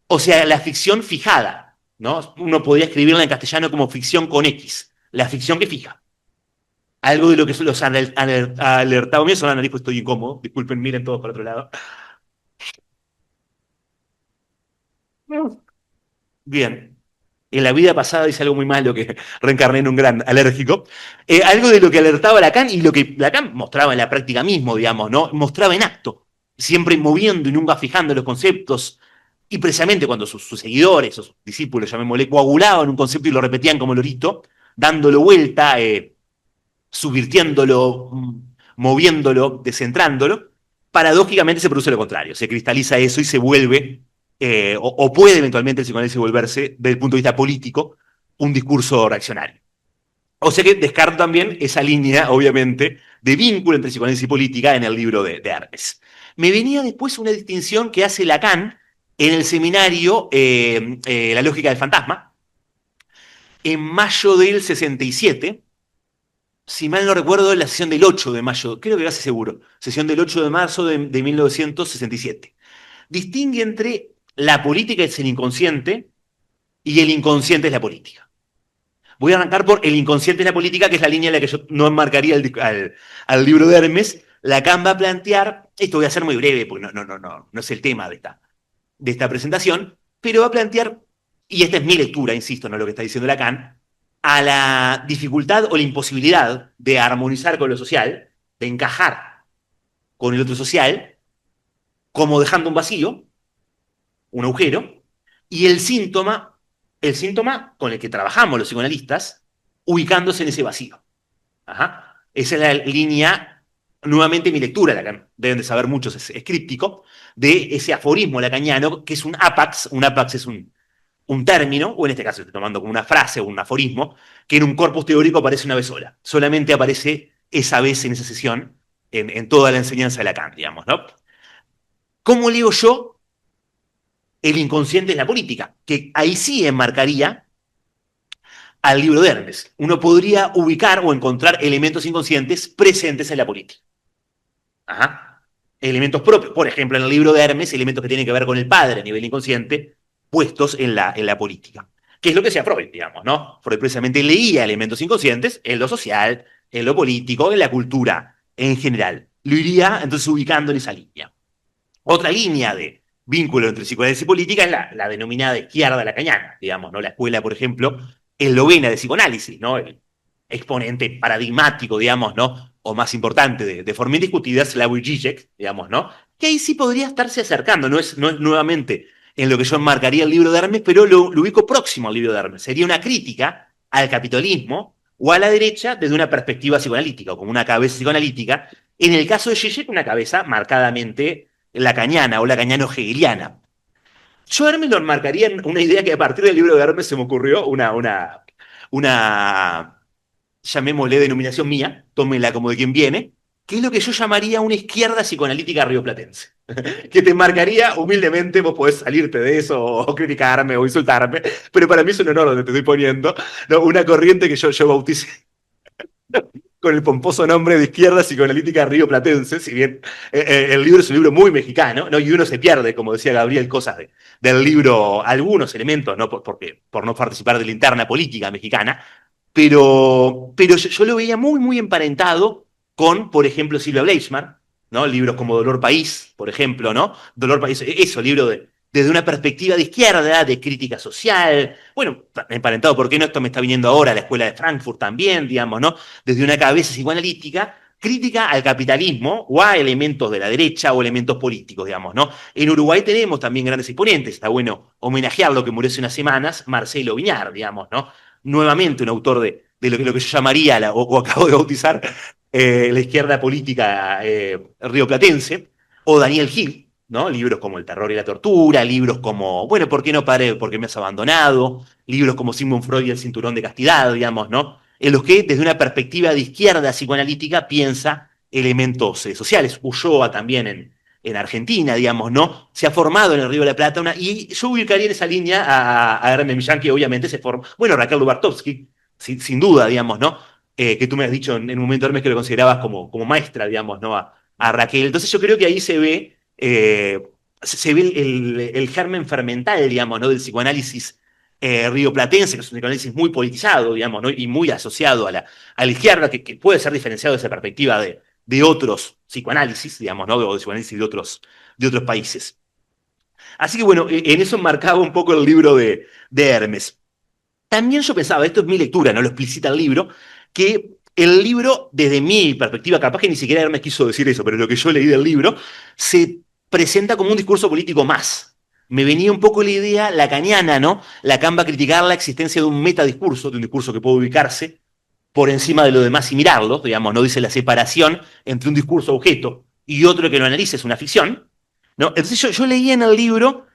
o sea, la ficción fijada, ¿no? Uno podría escribirla en castellano como ficción con X, la ficción que fija. Algo de lo que los han alertado mío, son la nariz, pues estoy incómodo, disculpen, miren todos para otro lado. Bien. En la vida pasada hice algo muy malo que reencarné en un gran alérgico. Algo de lo que alertaba Lacan y lo que Lacan mostraba en la práctica mismo, digamos, ¿no? Mostraba en acto, siempre moviendo y nunca fijando los conceptos. Y precisamente cuando sus seguidores, sus discípulos, llamémosle, coagulaban un concepto y lo repetían como lorito, dándolo vuelta, subvirtiéndolo, moviéndolo, descentrándolo, paradójicamente se produce lo contrario. Se cristaliza eso y se vuelve, o puede eventualmente el psicoanálisis volverse, desde el punto de vista político, un discurso reaccionario. O sea que descarto también esa línea, obviamente, de vínculo entre psicoanálisis y política en el libro de Hermes. Me venía después una distinción que hace Lacan en el seminario La lógica del fantasma, en mayo del 67, si mal no recuerdo, en la sesión del 8 de mayo, creo que casi seguro, sesión del 8 de marzo de 1967. Distingue entre la política es el inconsciente y el inconsciente es la política. Voy a arrancar por el inconsciente es la política, que es la línea en la que yo no enmarcaría al libro de Hermes. Lacan va a plantear, esto voy a hacer muy breve, porque no es el tema de esta presentación, pero va a plantear, y esta es mi lectura, insisto, no es lo que está diciendo Lacan, a la dificultad o la imposibilidad de armonizar con lo social, de encajar con el otro social, como dejando un vacío, un agujero, y el síntoma con el que trabajamos los psicoanalistas, ubicándose en ese vacío. Ajá. Esa es la línea, nuevamente mi lectura, Lacan, deben de saber muchos, es críptico, de ese aforismo lacaniano, que es un apax es un término, o en este caso estoy tomando como una frase o un aforismo, que en un corpus teórico aparece una vez sola. Solamente aparece esa vez en esa sesión, en toda la enseñanza de Lacan, digamos, ¿no? ¿Cómo leo yo el inconsciente en la política? Que ahí sí enmarcaría al libro de Hermes. Uno podría ubicar o encontrar elementos inconscientes presentes en la política. Ajá. Elementos propios, por ejemplo, en el libro de Hermes, elementos que tienen que ver con el padre a nivel inconsciente, puestos en la política. Que es lo que hacía Freud, digamos, ¿no? Freud precisamente leía elementos inconscientes en lo social, en lo político, en la cultura en general. Lo iría entonces ubicando en esa línea. Otra línea de vínculo entre psicoanálisis y política es la denominada izquierda lacaniana, digamos, ¿no? La escuela, por ejemplo, eslovena de psicoanálisis, ¿no? El exponente paradigmático, digamos, ¿no? O más importante de forma indiscutida es Slavoj Žižek, digamos, ¿no? Que ahí sí podría estarse acercando, no es nuevamente en lo que yo enmarcaría el libro de Hermes, pero lo ubico próximo al libro de Hermes. Sería una crítica al capitalismo o a la derecha desde una perspectiva psicoanalítica, o como una cabeza psicoanalítica. En el caso de Žižek, una cabeza marcadamente lacaniana o lacaniano-hegeliana. Yo a Hermes lo enmarcaría en una idea que a partir del libro de Hermes se me ocurrió, una llamémosle denominación mía, tómenla como de quien viene, que es lo que yo llamaría una izquierda psicoanalítica rioplatense. Que te marcaría humildemente, vos podés salirte de eso o criticarme o insultarme, pero para mí es un honor donde te estoy poniendo, ¿no? Una corriente que yo bauticé con el pomposo nombre de izquierda psicoanalítica rioplatense, si bien el libro es un libro muy mexicano, ¿no? Y uno se pierde, como decía Gabriel, cosas del libro, algunos elementos, ¿no? por no participar de la interna política mexicana, pero yo lo veía muy, muy emparentado con, por ejemplo, Silvia Bleichmar, ¿no? Libros como Dolor País, por ejemplo, ¿no? Dolor País, eso, libro desde una perspectiva de izquierda, de crítica social, bueno, emparentado, ¿por qué no? Esto me está viniendo ahora a la Escuela de Frankfurt también, digamos, ¿no? Desde una cabeza psicoanalítica, crítica al capitalismo o a elementos de la derecha o elementos políticos, digamos, ¿no? En Uruguay tenemos también grandes exponentes, está bueno homenajearlo, que murió hace unas semanas, Marcelo Viñar, digamos, ¿no? Nuevamente un autor de lo que yo llamaría, o acabo de bautizar, la izquierda política rioplatense, o Daniel Gil, ¿no? Libros como El terror y la tortura, libros como, bueno, ¿por qué no paré? Porque me has abandonado, libros como Sigmund Freud y el cinturón de castidad, digamos, ¿no? En los que desde una perspectiva de izquierda psicoanalítica piensa elementos sociales. Ulloa también en Argentina, digamos, ¿no? Se ha formado en el Río de la Plata y yo ubicaría en esa línea a Hermes Millán, que obviamente se formó, bueno, Raquel Lubartowski, sin duda, digamos, ¿no? Que tú me has dicho en un momento, Hermes, que lo considerabas como maestra, digamos, ¿no? A Raquel. Entonces yo creo que ahí se ve el germen fermental, digamos, ¿no? Del psicoanálisis rioplatense, que es un psicoanálisis muy politizado, digamos, ¿no? Y muy asociado a la izquierda, que puede ser diferenciado desde esa perspectiva de otros psicoanálisis, digamos, ¿no? O de psicoanálisis de otros países. Así que bueno, en eso enmarcaba un poco el libro de Hermes. También yo pensaba, esto es mi lectura, no lo explicita el libro, que el libro, desde mi perspectiva, capaz que ni siquiera Hermes quiso decir eso, pero lo que yo leí del libro, se presenta como un discurso político más. Me venía un poco la idea lacaniana, ¿no? Lacan va a criticar la existencia de un metadiscurso, de un discurso que puede ubicarse por encima de lo demás y mirarlo, digamos, no dice la separación entre un discurso objeto y otro que lo analice es una ficción, ¿no? Entonces yo leí en el libro,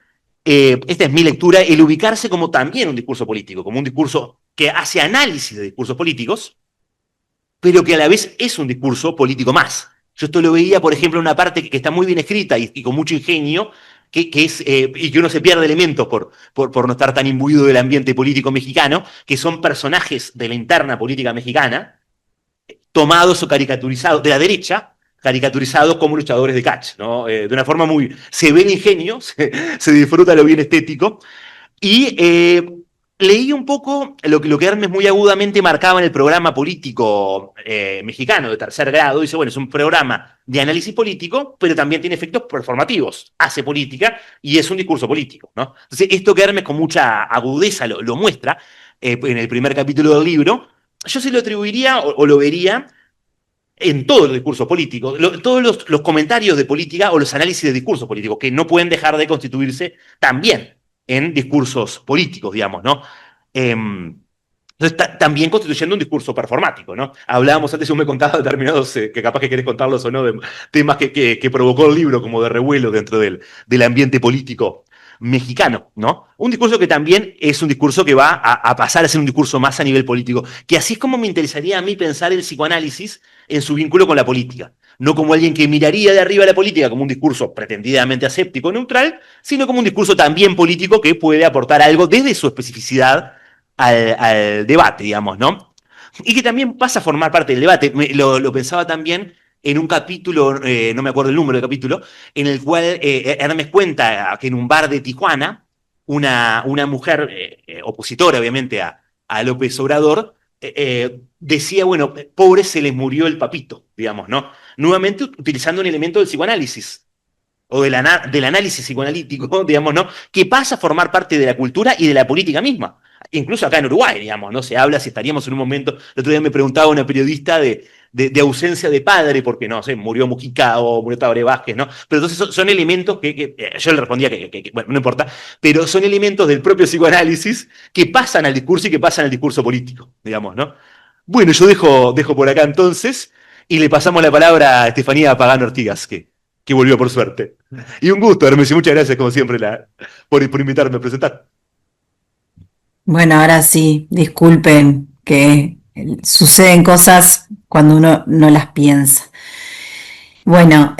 esta es mi lectura, el ubicarse como también un discurso político, como un discurso que hace análisis de discursos políticos, pero que a la vez es un discurso político más. Yo esto lo veía, por ejemplo, en una parte que está muy bien escrita y con mucho ingenio, que es, y que uno se pierde elementos por no estar tan imbuido del ambiente político mexicano, que son personajes de la interna política mexicana, tomados o caricaturizados de la derecha, caricaturizados como luchadores de catch, ¿no? De una forma muy... Se ve el ingenio, se disfruta lo bien estético, y leí un poco lo que Hermes muy agudamente marcaba en el programa político mexicano de tercer grado. Dice, bueno, es un programa de análisis político, pero también tiene efectos performativos. Hace política y es un discurso político, ¿no? Entonces, esto que Hermes con mucha agudeza lo muestra en el primer capítulo del libro, yo se lo atribuiría o lo vería en todo el discurso político, todos los comentarios de política o los análisis de discursos políticos, que no pueden dejar de constituirse también en discursos políticos, digamos, ¿no? Entonces, también constituyendo un discurso performático, ¿no? Hablábamos antes, yo me contaba determinados, que capaz que querés contarlos o no, de temas que provocó el libro como de revuelo dentro del ambiente político mexicano, ¿no? Un discurso que también es un discurso que va a pasar a ser un discurso más a nivel político, que así es como me interesaría a mí pensar el psicoanálisis en su vínculo con la política. No como alguien que miraría de arriba la política como un discurso pretendidamente aséptico, neutral, sino como un discurso también político que puede aportar algo desde su especificidad al debate, digamos, ¿no? Y que también pasa a formar parte del debate. Lo pensaba también en un capítulo, no me acuerdo el número del capítulo, en el cual Hermes cuenta que en un bar de Tijuana, una mujer opositora, obviamente, a López Obrador, decía, bueno, pobres se les murió el papito, digamos, ¿no? Nuevamente utilizando un elemento del psicoanálisis, o del análisis psicoanalítico, digamos, ¿no? Que pasa a formar parte de la cultura y de la política misma. Incluso acá en Uruguay, digamos, ¿no? Se habla si estaríamos en un momento, el otro día me preguntaba una periodista de ausencia de padre, porque no sé, murió Mujica o murió Tabaré Vázquez, ¿no? Pero entonces son elementos que yo le respondía que, bueno, no importa, pero son elementos del propio psicoanálisis que pasan al discurso y que pasan al discurso político, digamos, ¿no? Bueno, yo dejo por acá entonces y le pasamos la palabra a Estefanía Pagano Ortigas, que volvió por suerte. Y un gusto, Hermes, y muchas gracias, como siempre, por invitarme a presentar. Bueno, ahora sí, disculpen que suceden cosas cuando uno no las piensa. Bueno,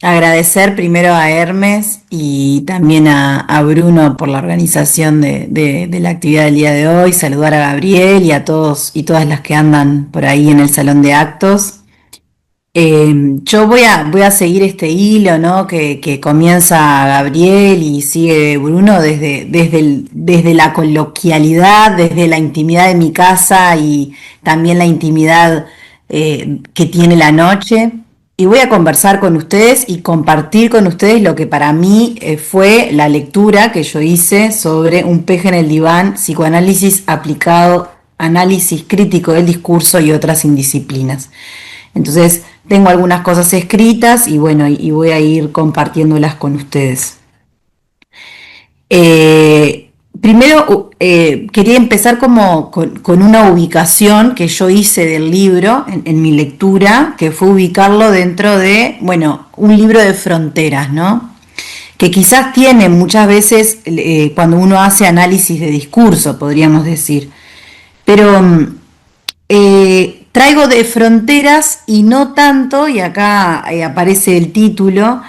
agradecer primero a Hermes y también a Bruno por la organización de la actividad del día de hoy, saludar a Gabriel y a todos y todas las que andan por ahí en el salón de actos. Yo voy a seguir este hilo, ¿no? que comienza Gabriel y sigue Bruno desde la coloquialidad, desde la intimidad de mi casa y también la intimidad que tiene la noche. Y voy a conversar con ustedes y compartir con ustedes lo que para mí fue la lectura que yo hice sobre Un peje en el diván, psicoanálisis aplicado, análisis crítico del discurso y otras indisciplinas. Entonces, tengo algunas cosas escritas y bueno, y voy a ir compartiéndolas con ustedes. Primero, quería empezar como con una ubicación que yo hice del libro en mi lectura, que fue ubicarlo dentro de, bueno, un libro de fronteras, ¿no? Que quizás tiene muchas veces, cuando uno hace análisis de discurso, podríamos decir, pero traigo de fronteras y no tanto, y acá aparece el título,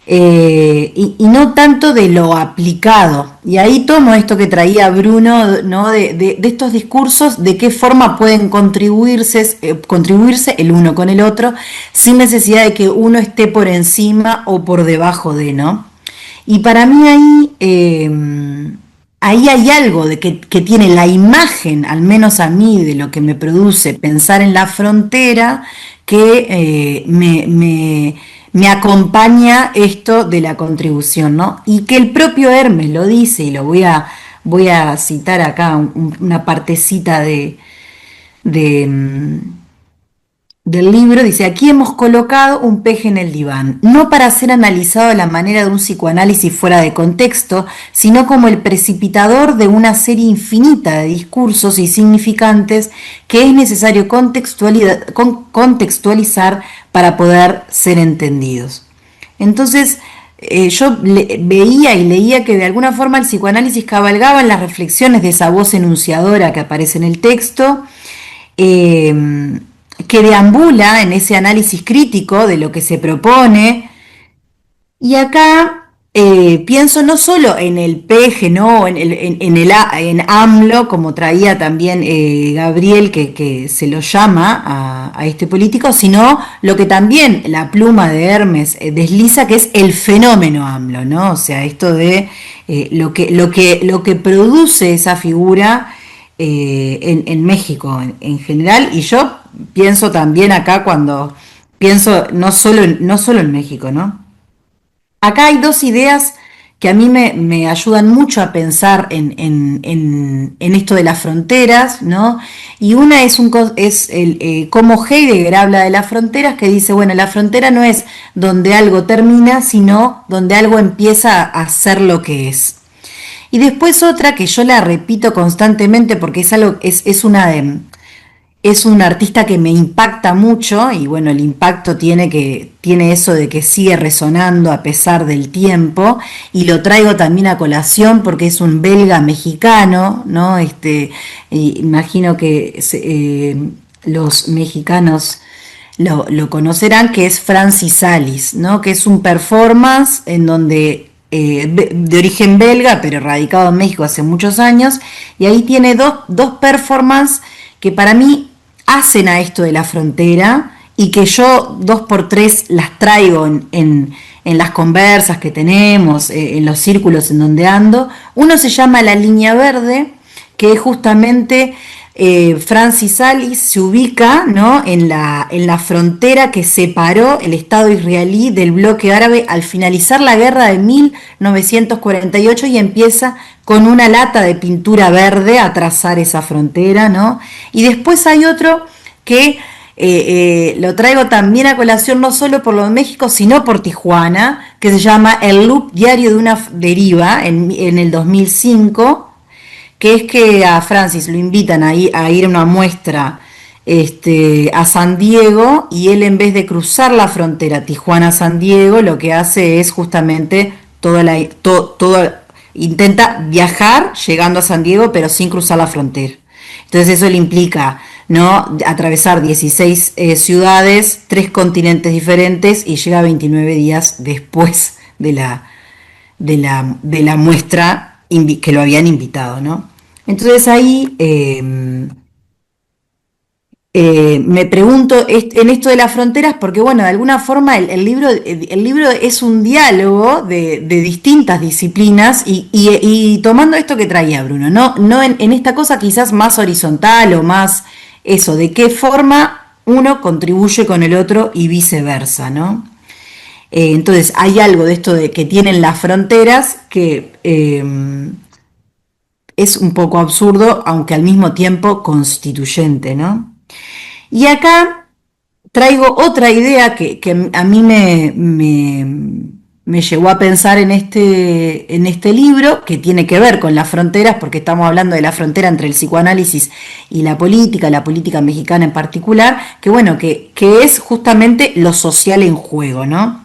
y no tanto de lo aplicado. Y ahí tomo esto que traía Bruno, ¿no? de estos discursos, de qué forma pueden contribuirse el uno con el otro, sin necesidad de que uno esté por encima o por debajo de, ¿no? Y para mí ahí hay algo de que tiene la imagen, al menos a mí, de lo que me produce pensar en la frontera, que me acompaña esto de la contribución, ¿no? Y que el propio Hermes lo dice, y lo voy a citar acá una partecita de del libro, dice, aquí hemos colocado un peje en el diván, no para ser analizado a la manera de un psicoanálisis fuera de contexto, sino como el precipitador de una serie infinita de discursos y significantes que es necesario contextualizar para poder ser entendidos. Entonces, yo veía y leía que de alguna forma el psicoanálisis cabalgaba en las reflexiones de esa voz enunciadora que aparece en el texto, que deambula en ese análisis crítico de lo que se propone. Y acá pienso no solo en el peje, ¿no? En AMLO, como traía también Gabriel, que se lo llama a este político, sino lo que también la pluma de Hermes desliza, que es el fenómeno AMLO, ¿no? O sea, esto de lo que produce esa figura en México en general. Y yo pienso también acá cuando pienso no solo en México, ¿no? Acá hay dos ideas que a mí me ayudan mucho a pensar en esto de las fronteras, ¿no? Y una es cómo Heidegger habla de las fronteras, que dice, bueno, la frontera no es donde algo termina, sino donde algo empieza a ser lo que es. Y después otra que yo la repito constantemente porque es un artista que me impacta mucho, y bueno, el impacto tiene eso de que sigue resonando a pesar del tiempo, y lo traigo también a colación porque es un belga mexicano, ¿no? Imagino que los mexicanos lo conocerán, que es Francis Salis, ¿no? Que es un performance en donde de origen belga, pero radicado en México hace muchos años, y ahí tiene dos performances que para mí hacen a esto de la frontera, y que yo 2x3 las traigo en las conversas que tenemos, en los círculos en donde ando. Uno se llama La Línea Verde, que es justamente Francis Salis se ubica, ¿no?, en la frontera que separó el Estado israelí del bloque árabe al finalizar la guerra de 1948, y empieza con una lata de pintura verde a trazar esa frontera, ¿no? Y después hay otro que lo traigo también a colación no solo por lo de México, sino por Tijuana, que se llama El Loop, Diario de una Deriva, en el 2005, que es que a Francis lo invitan a ir a una muestra a San Diego, y él, en vez de cruzar la frontera Tijuana-San Diego, lo que hace es justamente intenta viajar llegando a San Diego, pero sin cruzar la frontera. Entonces eso le implica, ¿no?, atravesar 16 ciudades, 3 continentes diferentes, y llega 29 días después de la muestra que lo habían invitado, ¿no? Entonces ahí me pregunto en esto de las fronteras, porque bueno, de alguna forma el libro es un diálogo de distintas disciplinas, y tomando esto que traía Bruno, no en esta cosa quizás más horizontal, o más eso, de qué forma uno contribuye con el otro y viceversa, ¿no? Entonces hay algo de esto de que tienen las fronteras que es un poco absurdo, aunque al mismo tiempo constituyente, ¿no? Y acá traigo otra idea que a mí me llevó a pensar en este libro, que tiene que ver con las fronteras, porque estamos hablando de la frontera entre el psicoanálisis y la política mexicana en particular, que bueno, que es justamente lo social en juego, ¿no?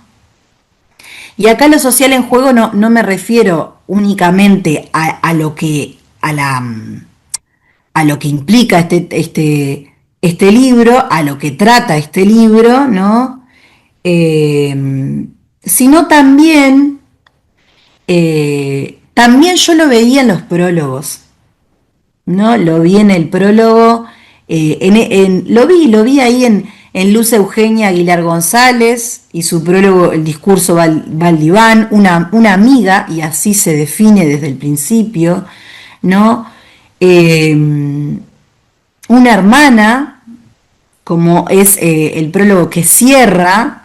Y acá lo social en juego no me refiero únicamente a lo que implica este libro, a lo que trata este libro, ¿no? Sino también yo lo veía en los prólogos, ¿no? Lo vi en el prólogo, lo vi ahí en Luz Eugenia Aguilar González y su prólogo, el discurso Valdiván, una amiga, y así se define desde el principio, ¿no? Una hermana, como es el prólogo que cierra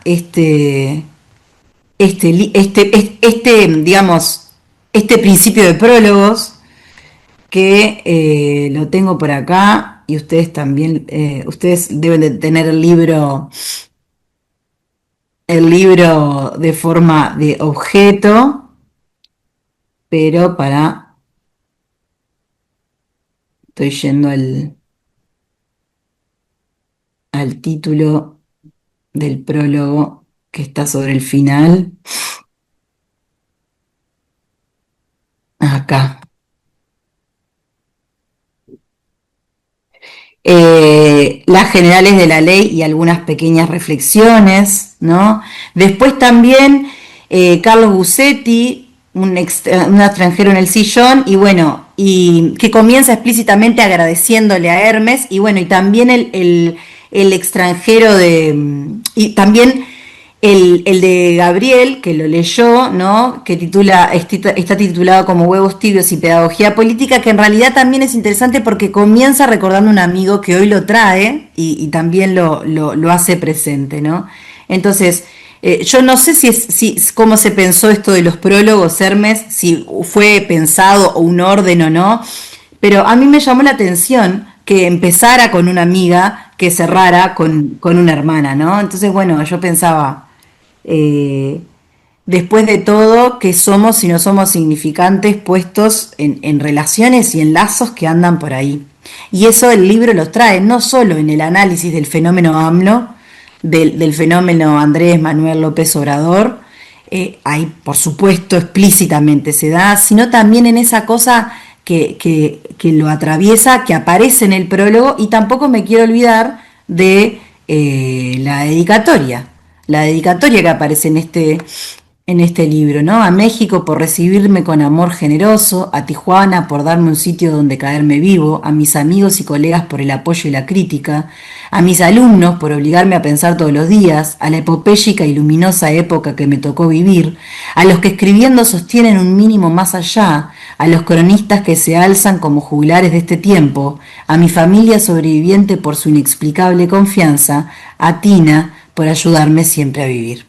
digamos, este principio de prólogos, que lo tengo por acá. y ustedes también, ustedes deben de tener el libro de forma de objeto, pero estoy yendo al título del prólogo que está sobre el final. Acá. Las generales de la ley y algunas pequeñas reflexiones, ¿no? Después también Carlos Busetti, un extranjero en el sillón, y bueno, y que comienza explícitamente agradeciéndole a Hermes, y bueno, y también el extranjero y también el de Gabriel, que lo leyó, ¿no? Que está titulado como Huevos tibios y pedagogía política, que en realidad también es interesante porque comienza recordando a un amigo que hoy lo trae y también lo hace presente, ¿no? Entonces, yo no sé cómo se pensó esto de los prólogos, Hermes, si fue pensado o un orden o no, pero a mí me llamó la atención que empezara con una amiga, que cerrara con una hermana, ¿no? Entonces, bueno, yo pensaba, después de todo, ¿qué somos si no somos significantes puestos en relaciones y en lazos que andan por ahí? Y eso el libro los trae, no solo en el análisis del fenómeno AMLO, del fenómeno Andrés Manuel López Obrador, ahí por supuesto explícitamente se da, sino también en esa cosa que lo atraviesa, que aparece en el prólogo, y tampoco me quiero olvidar de la dedicatoria que aparece en este libro, ¿no? A México por recibirme con amor generoso, a Tijuana por darme un sitio donde caerme vivo, a mis amigos y colegas por el apoyo y la crítica, a mis alumnos por obligarme a pensar todos los días, a la epopéyica y luminosa época que me tocó vivir, a los que escribiendo sostienen un mínimo más allá, a los cronistas que se alzan como juglares de este tiempo, a mi familia sobreviviente por su inexplicable confianza, a Tina por ayudarme siempre a vivir.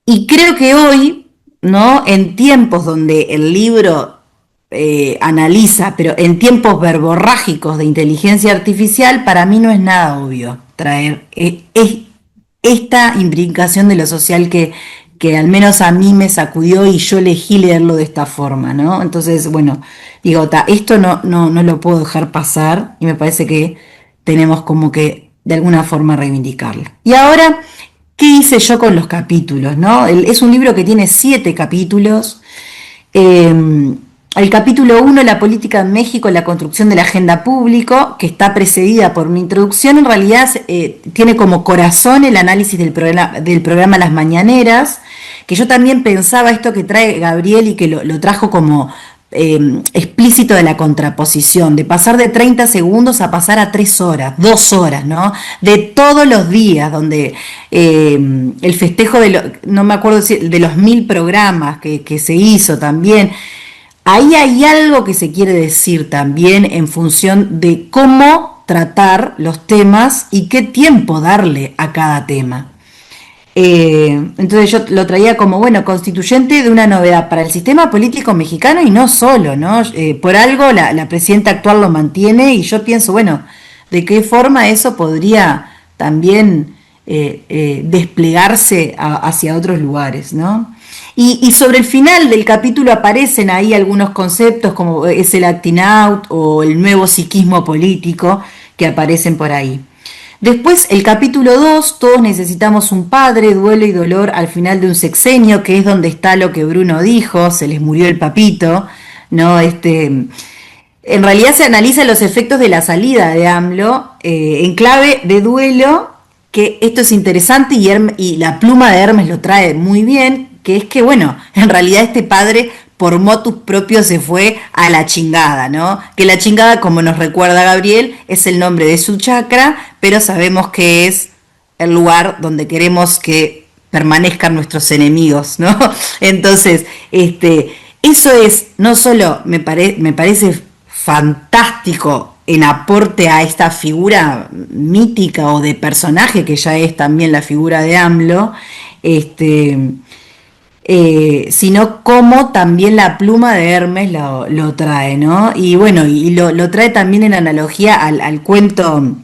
Y creo que hoy, ¿no? En tiempos donde el libro analiza, pero en tiempos verborrágicos de inteligencia artificial, para mí no es nada obvio traer esta imbricación de lo social que al menos a mí me sacudió y yo elegí leerlo de esta forma, ¿no? Entonces, bueno, digo, esto no lo puedo dejar pasar y me parece que tenemos como que de alguna forma reivindicarlo. Y ahora, ¿qué hice yo con los capítulos, no? Es un libro que tiene 7 capítulos. El capítulo 1, la política en México, la construcción de la agenda público, que está precedida por una introducción, en realidad tiene como corazón el análisis del programa Las Mañaneras, que yo también pensaba esto que trae Gabriel y que lo trajo como explícito de la contraposición, de pasar de 30 segundos a pasar a 3 horas, 2 horas, ¿no? De todos los días, donde el festejo no me acuerdo de los 1000 programas que se hizo también. Ahí hay algo que se quiere decir también en función de cómo tratar los temas y qué tiempo darle a cada tema. Entonces yo lo traía como, bueno, constituyente de una novedad para el sistema político mexicano y no solo, ¿no? Por algo la presidenta actual lo mantiene y yo pienso, bueno, ¿de qué forma eso podría también desplegarse hacia otros lugares, ¿no? Y sobre el final del capítulo aparecen ahí algunos conceptos como es el acting out o el nuevo psiquismo político que aparecen por ahí. Después el capítulo 2, todos necesitamos un padre, duelo y dolor al final de un sexenio, que es donde está lo que Bruno dijo, se les murió el papito, ¿no? En realidad se analizan los efectos de la salida de AMLO en clave de duelo, que esto es interesante y la pluma de Hermes lo trae muy bien, que es que, bueno, en realidad este padre por motus propio se fue a la chingada, ¿no? Que la chingada, como nos recuerda Gabriel, es el nombre de su chakra, pero sabemos que es el lugar donde queremos que permanezcan nuestros enemigos, ¿no? Entonces, eso es, no solo me parece fantástico en aporte a esta figura mítica o de personaje que ya es también la figura de AMLO, sino cómo también la pluma de Hermes lo trae, ¿no? Y bueno, y lo trae también en analogía al cuento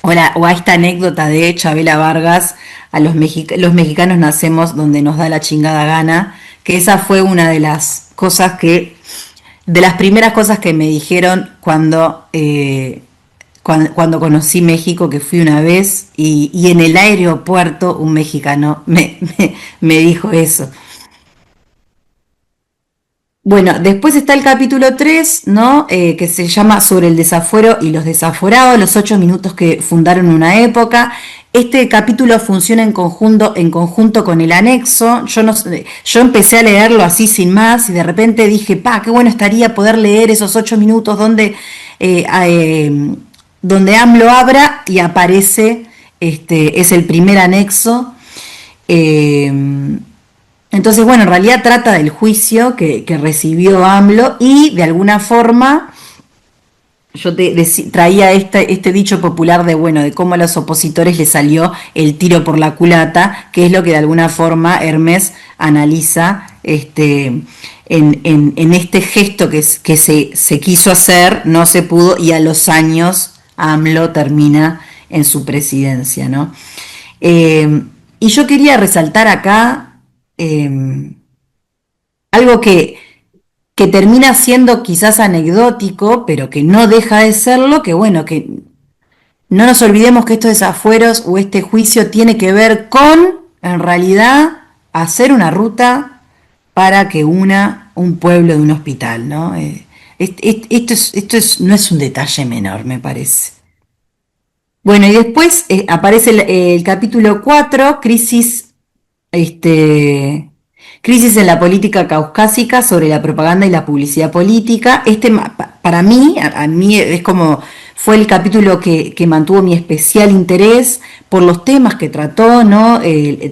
o a esta anécdota de Chabela Vargas, los mexicanos nacemos donde nos da la chingada gana, que esa fue una de las cosas de las primeras cosas que me dijeron cuando conocí México, que fui una vez, y en el aeropuerto un mexicano me dijo eso. Bueno, después está el capítulo 3, ¿no? Que se llama Sobre el desafuero y los desaforados, los 8 minutos que fundaron una época. Este capítulo funciona en conjunto con el anexo. Yo empecé a leerlo así sin más y de repente dije, qué bueno estaría poder leer esos 8 minutos donde AMLO abra y aparece, es el primer anexo. Entonces, bueno, en realidad trata del juicio que recibió AMLO y de alguna forma yo traía este dicho popular de cómo a los opositores les salió el tiro por la culata, que es lo que de alguna forma Hermes analiza en este gesto que se quiso hacer, no se pudo, y a los años AMLO termina en su presidencia, ¿no? Y yo quería resaltar acá algo que termina siendo quizás anecdótico, pero que no deja de serlo, que bueno, que no nos olvidemos que estos desafueros o este juicio tiene que ver con, en realidad, hacer una ruta para que una un pueblo de un hospital, ¿no? Esto no es un detalle menor, me parece. Bueno, y después aparece el capítulo 4, Crisis en la política caucásica sobre la propaganda y la publicidad política. Para mí, a mí es como fue el capítulo que mantuvo mi especial interés por los temas que trató, ¿no?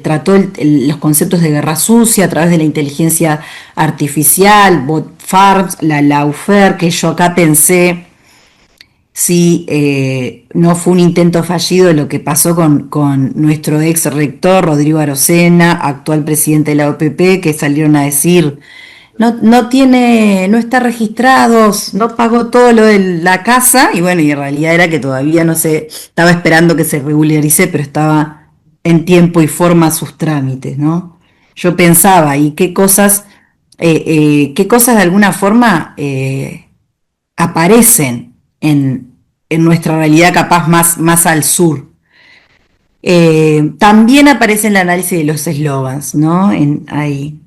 Trató los conceptos de guerra sucia a través de la inteligencia artificial, bot farms, la lawfare, que yo acá pensé si no fue un intento fallido lo que pasó con nuestro ex rector Rodrigo Arocena, actual presidente de la OPP, que salieron a decir no está registrado, no pagó todo lo de la casa, y bueno, y en realidad era que todavía no se estaba esperando que se regularice, pero estaba en tiempo y forma sus trámites, ¿no? Yo pensaba, y qué cosas de alguna forma aparecen en nuestra realidad capaz más al sur. También aparece en el análisis de los eslogans, ¿no? Ahí.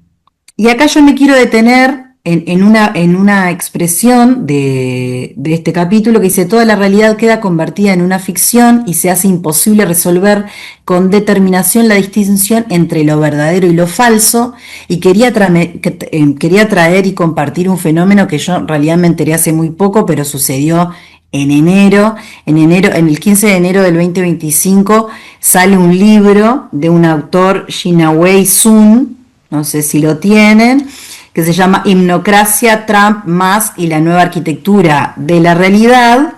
Y acá yo me quiero detener en una expresión de este capítulo que dice: toda la realidad queda convertida en una ficción y se hace imposible resolver con determinación la distinción entre lo verdadero y lo falso. Y quería traer y compartir un fenómeno que yo en realidad me enteré hace muy poco, pero sucedió en el 15 de enero del 2025 sale un libro de un autor, Jinawei Sun, no sé si lo tienen, que se llama Hipnocracia, Trump, Musk y la nueva arquitectura de la realidad.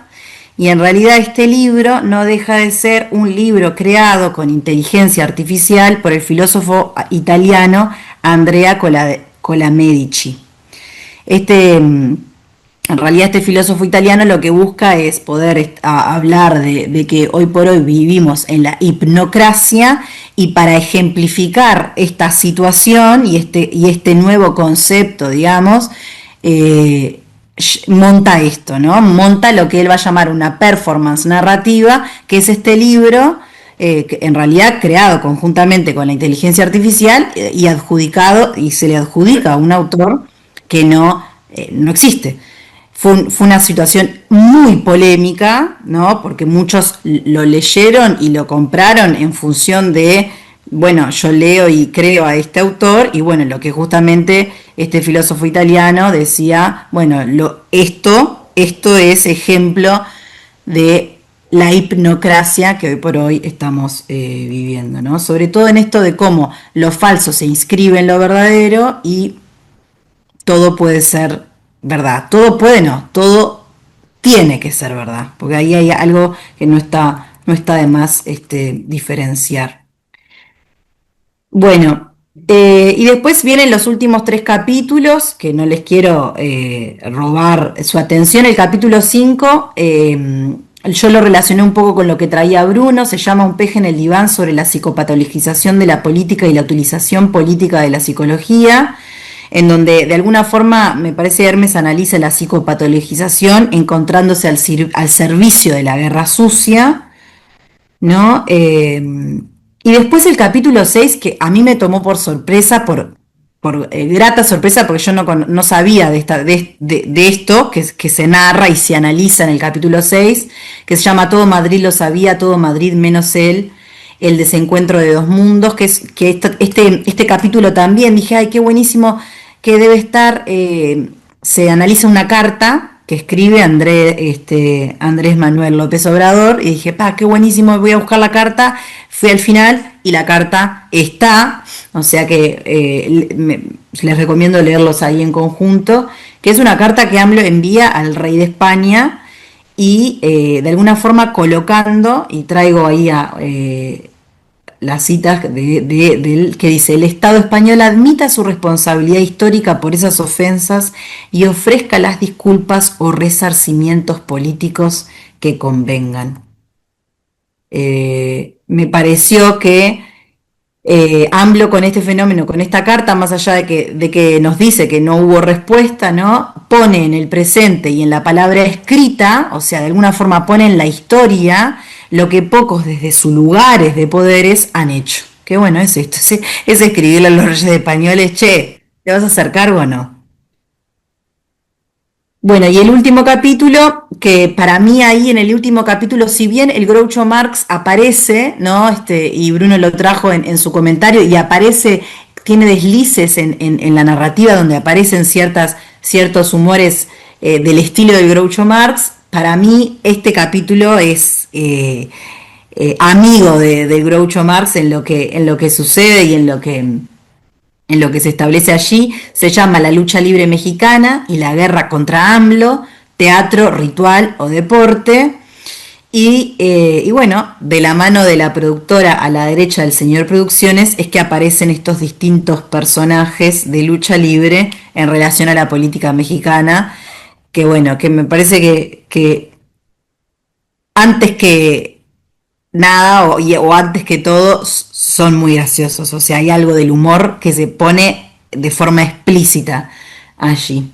Y en realidad este libro no deja de ser un libro creado con inteligencia artificial por el filósofo italiano Andrea Colamedici. En realidad este filósofo italiano lo que busca es poder hablar de que hoy por hoy vivimos en la hipnocracia, y para ejemplificar esta situación y este nuevo concepto, digamos, monta esto, ¿no? Monta lo que él va a llamar una performance narrativa, que es este libro, que en realidad creado conjuntamente con la inteligencia artificial y se le adjudica a un autor que no existe. Fue una situación muy polémica, ¿no? Porque muchos lo leyeron y lo compraron en función de, bueno, yo leo y creo a este autor, y bueno, lo que justamente este filósofo italiano decía, bueno, esto es ejemplo de la hipnocracia que hoy por hoy estamos viviendo, ¿no? Sobre todo en esto de cómo lo falso se inscribe en lo verdadero y todo puede ser verdad. Todo puede, no, todo tiene que ser verdad, porque ahí hay algo que no está de más diferenciar. Bueno, Y después vienen los últimos 3 capítulos, que no les quiero robar su atención. El capítulo 5, yo lo relacioné un poco con lo que traía Bruno, se llama Un peje en el diván sobre la psicopatologización de la política y la utilización política de la psicología, en donde de alguna forma me parece Hermes analiza la psicopatologización encontrándose al servicio de la guerra sucia, ¿no? Y después el capítulo 6 que a mí me tomó por sorpresa, por grata sorpresa, porque yo no sabía de esto que se narra y se analiza en el capítulo 6 que se llama Todo Madrid lo sabía, todo Madrid menos él, el desencuentro de dos mundos, que este capítulo también dije, ay, qué buenísimo que debe estar, se analiza una carta que escribe Andrés Manuel López Obrador, y dije, qué buenísimo, voy a buscar la carta, fui al final y la carta está, o sea que les recomiendo leerlos ahí en conjunto, que es una carta que AMLO envía al rey de España y de alguna forma colocando, y traigo ahí las citas que dice: el Estado español admita su responsabilidad histórica por esas ofensas y ofrezca las disculpas o resarcimientos políticos que convengan. Me pareció que AMLO con este fenómeno, con esta carta, más allá de que nos dice que no hubo respuesta, ¿no? Pone en el presente y en la palabra escrita, o sea, de alguna forma pone en la historia lo que pocos desde sus lugares de poderes han hecho. Qué bueno es esto, es escribirle a los reyes españoles, che, ¿te vas a hacer cargo o no? Bueno, y el último capítulo, que para mí ahí en el último capítulo, si bien el Groucho Marx aparece, ¿no? Y Bruno lo trajo en su comentario, y aparece, tiene deslices en la narrativa donde aparecen ciertos humores del estilo del Groucho Marx, para mí este capítulo es amigo del Groucho Marx en lo que sucede y en lo que se establece allí. Se llama La lucha libre mexicana y la guerra contra AMLO, teatro, ritual o deporte. Y bueno, de la mano de la productora a la derecha del señor Producciones es que aparecen estos distintos personajes de lucha libre en relación a la política mexicana, que bueno, que me parece que antes que nada o antes que todo son muy graciosos, o sea, hay algo del humor que se pone de forma explícita allí.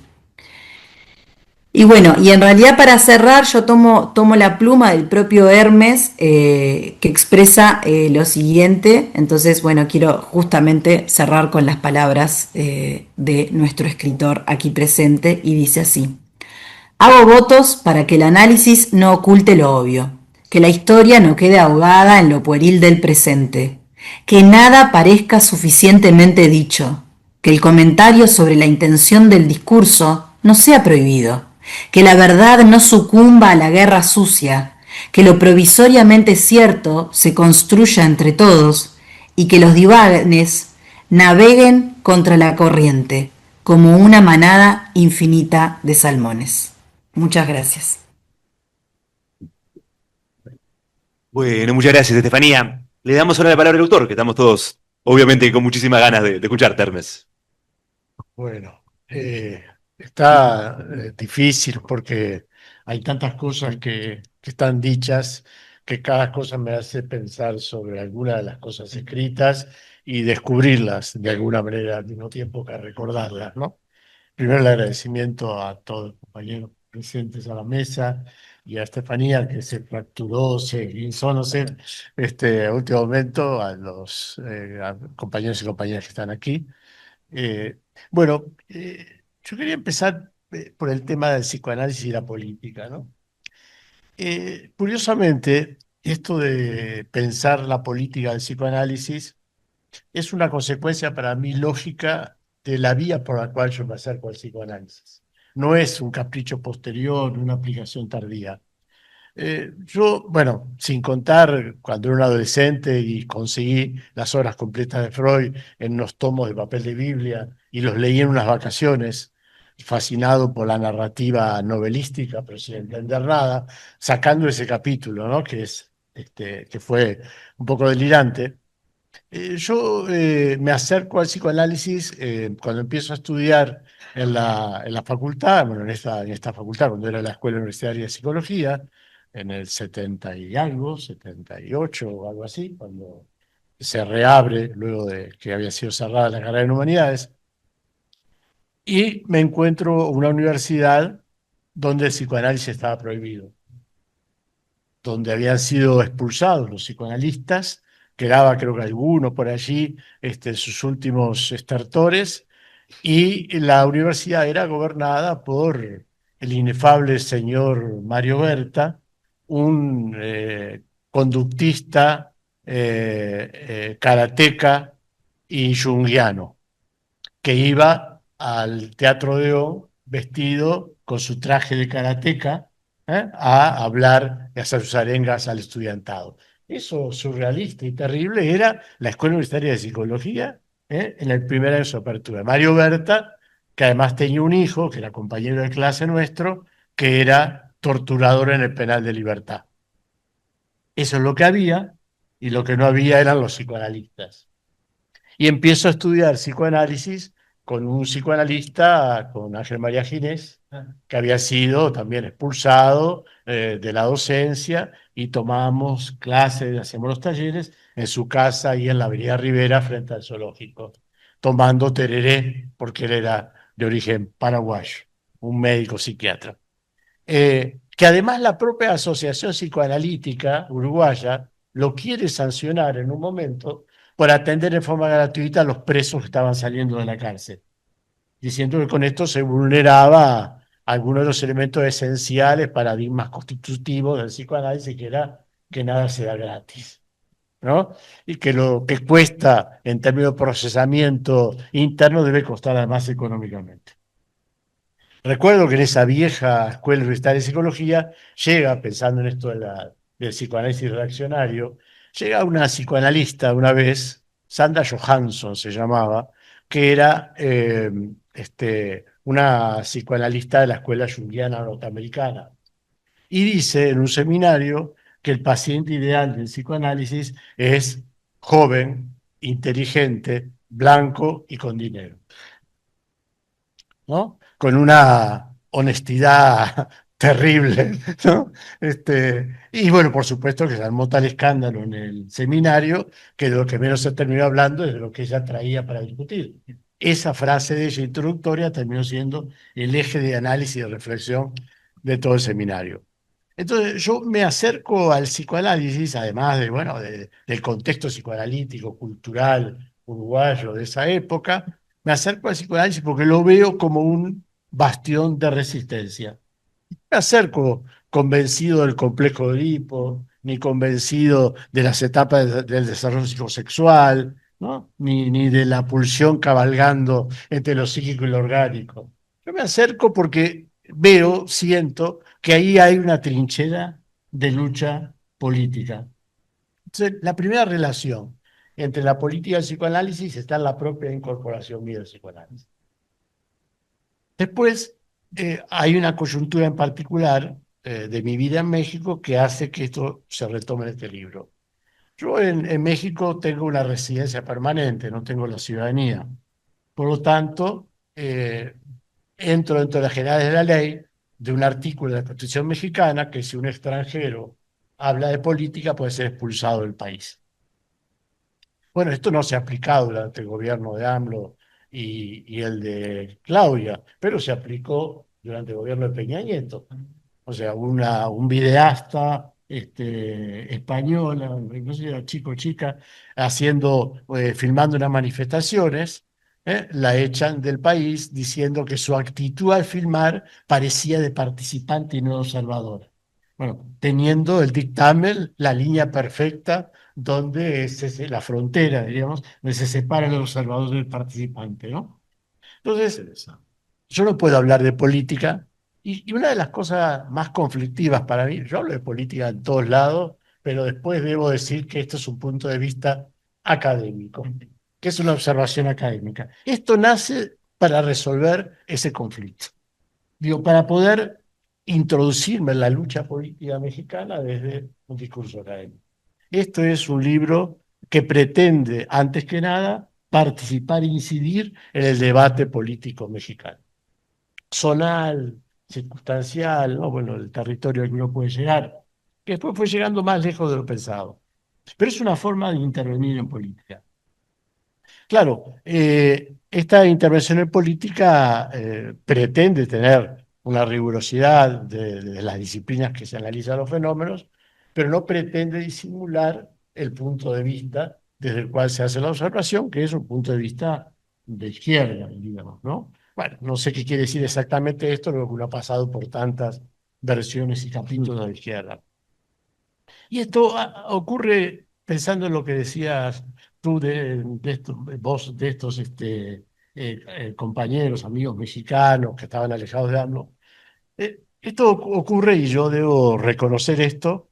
Y bueno, y en realidad para cerrar yo tomo la pluma del propio Hermes que expresa lo siguiente, entonces bueno, quiero justamente cerrar con las palabras de nuestro escritor aquí presente y dice así: hago votos para que el análisis no oculte lo obvio, que la historia no quede ahogada en lo pueril del presente, que nada parezca suficientemente dicho, que el comentario sobre la intención del discurso no sea prohibido, que la verdad no sucumba a la guerra sucia, que lo provisoriamente cierto se construya entre todos y que los divanes naveguen contra la corriente como una manada infinita de salmones. Muchas gracias. Bueno, muchas gracias, Estefanía. Le damos ahora la palabra al autor, que estamos todos, obviamente, con muchísimas ganas de escucharte, Hermes. Bueno, está difícil porque hay tantas cosas que están dichas que cada cosa me hace pensar sobre alguna de las cosas escritas y descubrirlas de alguna manera al mismo tiempo que recordarlas, ¿no? Primero el agradecimiento a todos los compañeros presentes a la mesa y a Estefanía que se fracturó, se guinzó, no sé, a último momento, a los a compañeros y compañeras que están aquí. Eh, bueno, yo quería empezar por el tema del psicoanálisis y la política, ¿no? Curiosamente, esto de pensar la política del psicoanálisis es una consecuencia para mí lógica de la vía por la cual yo me acerco al psicoanálisis. No es un capricho posterior, una aplicación tardía. Yo, bueno, sin contar cuando era un adolescente y conseguí las obras completas de Freud en unos tomos de papel de Biblia y los leí en unas vacaciones, fascinado por la narrativa novelística, pero sin entender nada, sacando ese capítulo, ¿no? Que fue un poco delirante. Yo me acerco al psicoanálisis cuando empiezo a estudiar en la facultad, bueno, en esta facultad, cuando era la Escuela Universitaria de Psicología, en el 70 y algo, 78 o algo así, cuando se reabre luego de que había sido cerrada la carrera en Humanidades, y me encuentro una universidad donde el psicoanálisis estaba prohibido, donde habían sido expulsados los psicoanalistas, quedaba creo que alguno por allí, sus últimos estertores, y la universidad era gobernada por el inefable señor Mario Berta, un conductista, karateca y junguiano que iba al Teatro Odeón vestido con su traje de karateca, a hablar y hacer sus arengas al estudiantado. Eso surrealista y terrible era la Escuela Universitaria de Psicología, en el primer año de su apertura. Mario Berta, que además tenía un hijo, que era compañero de clase nuestro, que era torturador en el penal de Libertad. Eso es lo que había, y lo que no había eran los psicoanalistas. Y empiezo a estudiar psicoanálisis con un psicoanalista, con Ángel María Ginés, que había sido también expulsado de la docencia, y tomábamos clases, hacíamos los talleres en su casa y en la Avenida Rivera frente al zoológico, tomando tereré porque él era de origen paraguayo, un médico psiquiatra. Que además la propia Asociación Psicoanalítica Uruguaya lo quiere sancionar en un momento por atender en forma gratuita a los presos que estaban saliendo de la cárcel, diciendo que con esto se vulneraba algunos de los elementos esenciales, paradigmas constitutivos del psicoanálisis, que era que nada se da gratis, ¿no? Y que lo que cuesta en términos de procesamiento interno debe costar además económicamente. Recuerdo que en esa vieja escuela universitaria de psicología llega, pensando en esto del psicoanálisis reaccionario, llega una psicoanalista una vez, Sandra Johansson se llamaba, que era una psicoanalista de la escuela junguiana norteamericana. Y dice en un seminario que el paciente ideal del psicoanálisis es joven, inteligente, blanco y con dinero, ¿no? Con una honestidad terrible, ¿no? Y bueno, por supuesto que se armó tal escándalo en el seminario que de lo que menos se terminó hablando es de lo que ella traía para discutir. Esa frase de ella introductoria terminó siendo el eje de análisis y de reflexión de todo el seminario. Entonces, yo me acerco al psicoanálisis, además de, bueno, del contexto psicoanalítico, cultural, uruguayo de esa época, me acerco al psicoanálisis porque lo veo como un bastión de resistencia. Me acerco convencido del complejo de Edipo, ni convencido de las etapas del desarrollo psicosexual, ¿no? Ni de la pulsión cabalgando entre lo psíquico y lo orgánico. Yo me acerco porque veo, siento que ahí hay una trinchera de lucha política. Entonces, la primera relación entre la política y el psicoanálisis está en la propia incorporación mía del psicoanálisis. Después, hay una coyuntura en particular de mi vida en México que hace que esto se retome en este libro. Yo en México tengo una residencia permanente, no tengo la ciudadanía. Por lo tanto, entro dentro de las generales de la ley de un artículo de la Constitución mexicana que si un extranjero habla de política puede ser expulsado del país. Bueno, esto no se ha aplicado durante el gobierno de AMLO y el de Claudia, pero se aplicó durante el gobierno de Peña Nieto. O sea, un videasta española, no sé si era chico o chica, filmando unas manifestaciones, la echan del país diciendo que su actitud al filmar parecía de participante y no observadora. Bueno, teniendo el dictamen, la línea perfecta donde la frontera, diríamos, donde se separa el observador del participante, ¿no? Entonces, yo no puedo hablar de política, y una de las cosas más conflictivas para mí, yo hablo de política en todos lados, pero después debo decir que esto es un punto de vista académico, que es una observación académica. Esto nace para resolver ese conflicto. Digo, para poder introducirme en la lucha política mexicana desde un discurso académico. Esto es un libro que pretende, antes que nada, participar e incidir en el debate político mexicano. Zonal, circunstancial, ¿no? Bueno, el territorio al que uno puede llegar, que después fue llegando más lejos de lo pensado. Pero es una forma de intervenir en política. Claro, esta intervención en política pretende tener una rigurosidad de las disciplinas que se analizan los fenómenos, pero no pretende disimular el punto de vista desde el cual se hace la observación, que es un punto de vista de izquierda, digamos, ¿no? Bueno, no sé qué quiere decir exactamente esto, lo que uno ha pasado por tantas versiones y capítulos de izquierda. Y esto ocurre pensando en lo que decías tú vos de estos compañeros, amigos mexicanos que estaban alejados de AMLO. Esto ocurre y yo debo reconocer esto,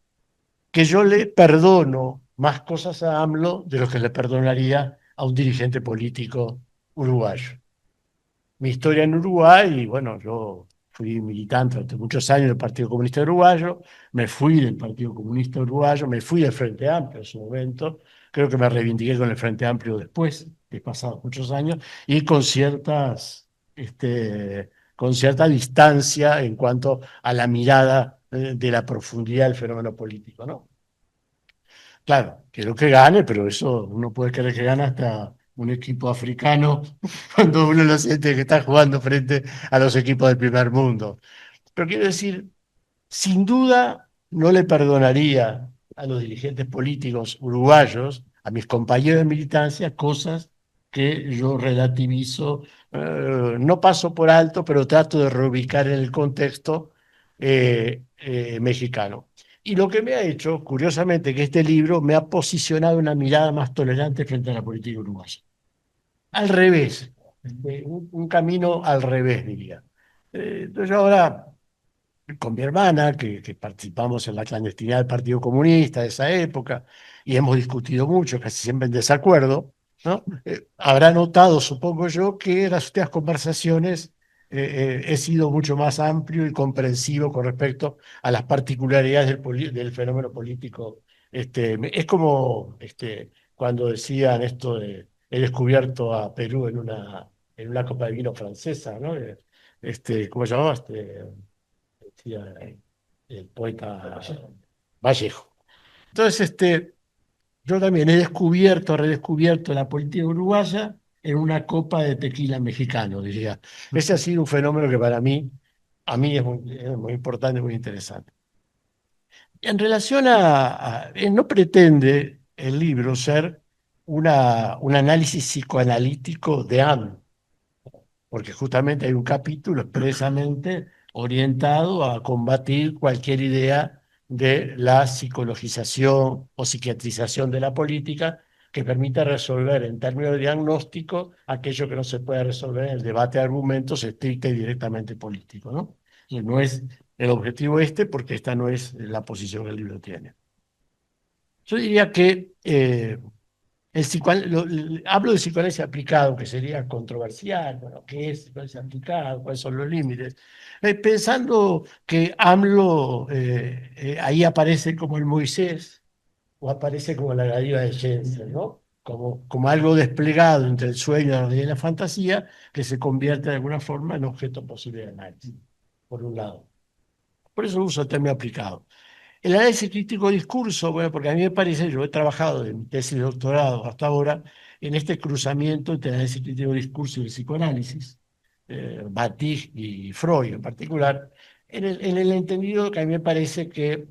que yo le perdono más cosas a AMLO de lo que le perdonaría a un dirigente político uruguayo. Mi historia en Uruguay, y bueno, yo fui militante durante muchos años del Partido Comunista Uruguayo, me fui del Partido Comunista Uruguayo, me fui del Frente Amplio en su momento, creo que me reivindiqué con el Frente Amplio después, de pasados muchos años, y con cierta distancia en cuanto a la mirada de la profundidad del fenómeno político, ¿no? Claro, quiero que gane, pero eso uno puede querer que gane hasta un equipo africano cuando uno lo siente que está jugando frente a los equipos del primer mundo. Pero quiero decir, sin duda no le perdonaría a los dirigentes políticos uruguayos, a mis compañeros de militancia, cosas que yo relativizo, no paso por alto, pero trato de reubicar en el contexto mexicano. Y lo que me ha hecho, curiosamente, que este libro me ha posicionado una mirada más tolerante frente a la política uruguaya. Al revés, un camino al revés, diría. Entonces ahora, con mi hermana, que participamos en la clandestinidad del Partido Comunista de esa época, y hemos discutido mucho, casi siempre en desacuerdo, ¿no? Habrá notado, supongo yo, que en las últimas conversaciones he sido mucho más amplio y comprensivo con respecto a las particularidades del fenómeno político. Es como cuando decían esto de he descubierto a Perú en una copa de vino francesa, ¿no? ¿Cómo se llamaba? Decía el poeta Vallejo. Entonces, yo también he redescubierto la política uruguaya en una copa de tequila mexicano, diría. Ese ha sido un fenómeno que para mí, es muy importante, muy interesante. En relación no pretende el libro ser un análisis psicoanalítico de AMLO, porque justamente hay un capítulo expresamente orientado a combatir cualquier idea de la psicologización o psiquiatrización de la política que permita resolver en términos de diagnóstico aquello que no se puede resolver en el debate de argumentos estricto y directamente político, ¿no? Y no es el objetivo porque esta no es la posición que el libro tiene. Yo diría que hablo de psicoanálisis aplicado, que sería controversial, bueno, ¿qué es psicoanálisis aplicado? ¿Cuáles son los límites? Pensando que AMLO ahí aparece como el Moisés o aparece como la Godiva de Jensen, ¿no? Como algo desplegado entre el sueño, la realidad y la fantasía, que se convierte de alguna forma en objeto posible de análisis, por un lado. Por eso uso el término aplicado. El análisis crítico discurso, bueno, porque a mí me parece, yo he trabajado en mi tesis de doctorado hasta ahora en este cruzamiento entre el análisis crítico discurso y el psicoanálisis, Batik y Freud en particular, en el entendido que a mí me parece que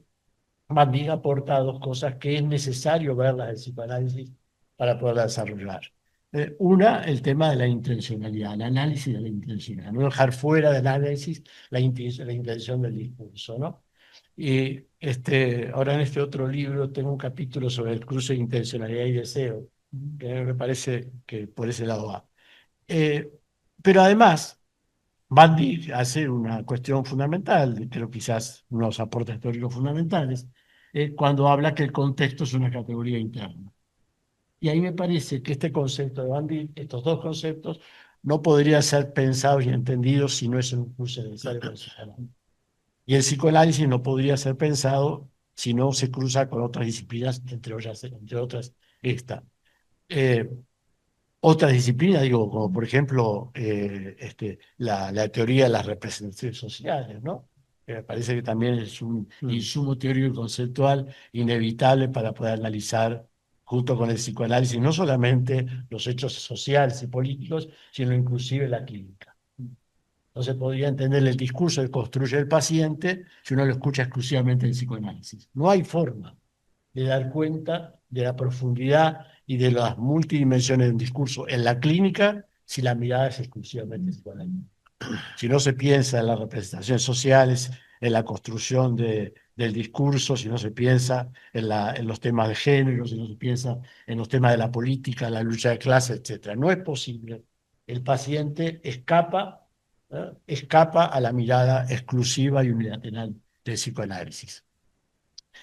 Batik aporta dos cosas que es necesario verlas del psicoanálisis para poderla desarrollar. Una, el tema de la intencionalidad, el análisis de la intencionalidad, no dejar fuera del análisis la intención del discurso, ¿no? Y ahora en este otro libro tengo un capítulo sobre el cruce de intencionalidad y deseo, que me parece que por ese lado va. Pero además, Bandi hace una cuestión fundamental, creo quizás unos aportes históricos fundamentales, cuando habla que el contexto es una categoría interna. Y ahí me parece que este concepto de Bandi, estos dos conceptos, no podrían ser pensados y entendidos si no es un cruce necesario para el psicoanálisis. Y el psicoanálisis no podría ser pensado si no se cruza con otras disciplinas, entre otras esta. Eh, Otras disciplinas, digo, como por ejemplo la teoría de las representaciones sociales, ¿no? Que me parece que también es un insumo teórico y conceptual inevitable para poder analizar, junto con el psicoanálisis, no solamente los hechos sociales y políticos, sino inclusive la clínica. No se podría entender el discurso que construye el paciente si uno lo escucha exclusivamente en psicoanálisis. No hay forma de dar cuenta de la profundidad y de las multidimensiones de un discurso en la clínica si la mirada es exclusivamente psicoanalítica. Si no se piensa en las representaciones sociales, en la construcción del discurso, si no se piensa en los temas de género, si no se piensa en los temas de la política, la lucha de clases, etc. No es posible. El paciente escapa a la mirada exclusiva y unilateral del psicoanálisis.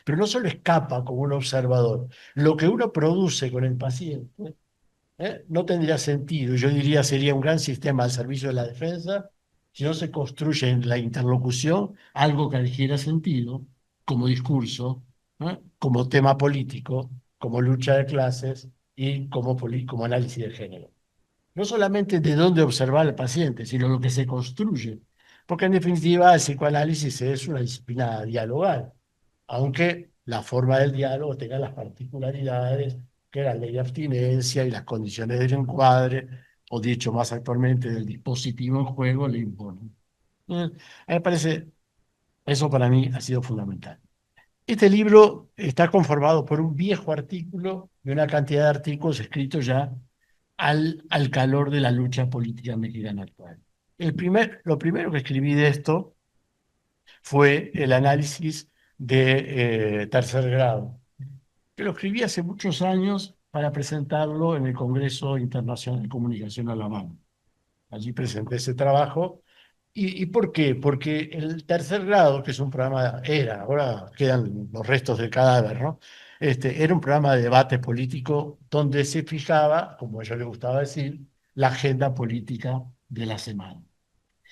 Pero no solo escapa como un observador, lo que uno produce con el paciente no tendría sentido. Yo diría sería un gran sistema al servicio de la defensa si no se construye en la interlocución algo que adquiera sentido como discurso, como tema político, como lucha de clases y como análisis de género. No solamente de dónde observar al paciente, sino lo que se construye. Porque en definitiva el psicoanálisis es una disciplina dialogal, aunque la forma del diálogo tenga las particularidades que la ley de abstinencia y las condiciones del encuadre, o dicho más actualmente, del dispositivo en juego, le imponen. A mí me parece, eso para mí ha sido fundamental. Este libro está conformado por un viejo artículo y una cantidad de artículos escritos ya al calor de la lucha política mexicana actual. Lo primero que escribí de esto fue el análisis de tercer grado, que lo escribí hace muchos años para presentarlo en el Congreso Internacional de Comunicación a La Habana. Allí presenté ese trabajo. ¿Y por qué? Porque el tercer grado, que es un programa, ahora quedan los restos del cadáver, ¿no? Era un programa de debate político donde se fijaba, como a ellos les gustaba decir, la agenda política de la semana.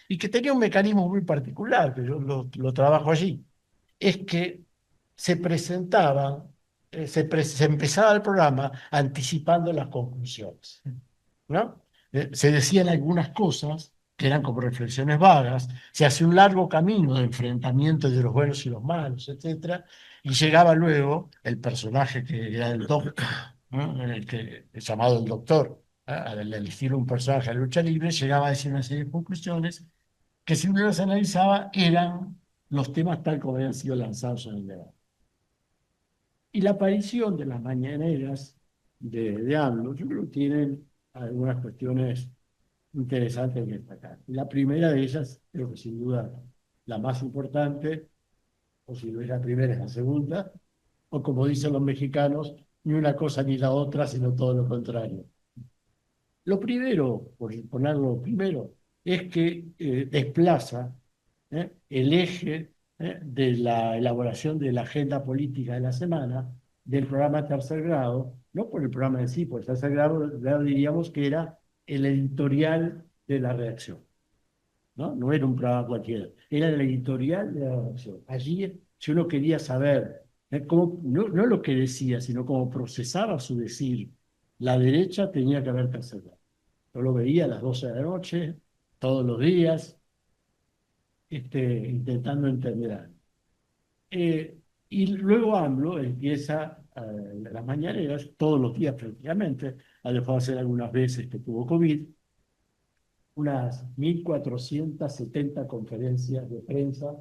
Y que tenía un mecanismo muy particular, que yo lo trabajo allí, es que se presentaban, se empezaba el programa anticipando las conclusiones, ¿no? Se decían algunas cosas que eran como reflexiones vagas, se hacía un largo camino de enfrentamiento de los buenos y los malos, etcétera, y llegaba luego el personaje que era el doctor, ¿no? Llamado el doctor, al elegir un personaje de lucha libre, llegaba a decir una serie de conclusiones que si uno las analizaba eran los temas tal como habían sido lanzados en el debate. Y la aparición de las mañaneras de AMLO, yo creo que tienen algunas cuestiones interesantes que destacar. La primera de ellas, creo que sin duda la más importante, o si no es la primera, es la segunda, o como dicen los mexicanos, ni una cosa ni la otra, sino todo lo contrario. Lo primero, por ponerlo primero, es que desplaza el eje de la elaboración de la agenda política de la semana del programa Tercer Grado, no por el programa en sí, por el Tercer Grado diríamos que era el editorial de la redacción, ¿no? No era un programa cualquiera, era el editorial de la redacción. Allí, si uno quería saber no lo que decía, sino cómo procesaba su decir, la derecha tenía que haber Tercer Grado. Yo lo veía a las 12 de la noche, todos los días, intentando entender algo. Y luego AMLO empieza las mañaneras, todos los días prácticamente, ha dejado de hacer algunas veces que tuvo COVID, unas 1.470 conferencias de prensa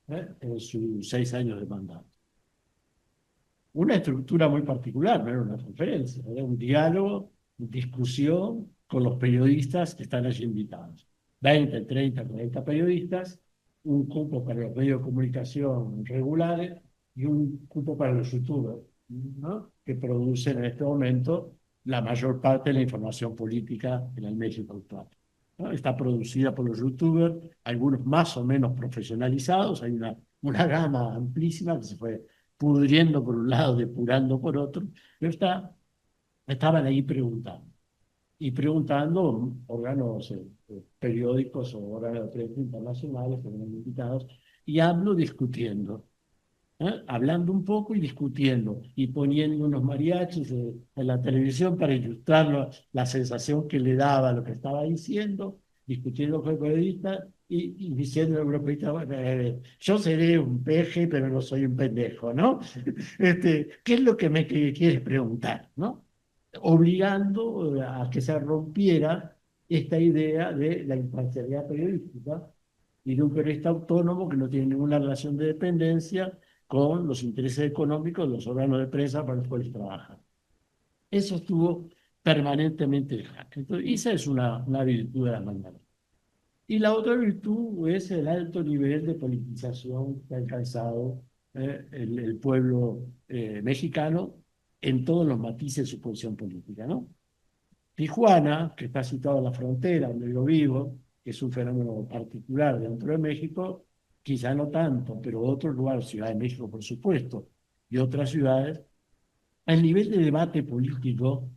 en sus 6 años de mandato. Una estructura muy particular, no era una conferencia, era un diálogo, discusión con los periodistas que están allí invitados. 20, 30, 40 periodistas, un cupo para los medios de comunicación regulares y un cupo para los youtubers, ¿no? Que producen en este momento la mayor parte de la información política en el México actual, ¿no? Está producida por los youtubers, algunos más o menos profesionalizados, hay una gama amplísima que se fue pudriendo por un lado, depurando por otro, pero estaban ahí preguntando. Y preguntando órganos periódicos o órganos de prensa internacionales que eran invitados, y hablo discutiendo. hablando un poco y discutiendo, y poniendo unos mariachis en la televisión para ilustrar la sensación que le daba lo que estaba diciendo, discutiendo con el periodista y diciendo al periodista, bueno, yo seré un peje, pero no soy un pendejo, ¿no? ¿Qué es lo que me quieres preguntar, ¿no? Obligando a que se rompiera esta idea de la imparcialidad periodística y de un periodista autónomo que no tiene ninguna relación de dependencia con los intereses económicos de los órganos de prensa para los cuales trabajan. Eso estuvo permanentemente en jaque. Entonces, esa es una virtud de la mañana. Y la otra virtud es el alto nivel de politización que ha alcanzado el pueblo mexicano en todos los matices de su posición política, ¿no? Tijuana, que está situado en la frontera donde yo vivo, que es un fenómeno particular dentro de México, quizá no tanto, pero otros lugares, Ciudad de México, por supuesto, y otras ciudades, el nivel de debate político,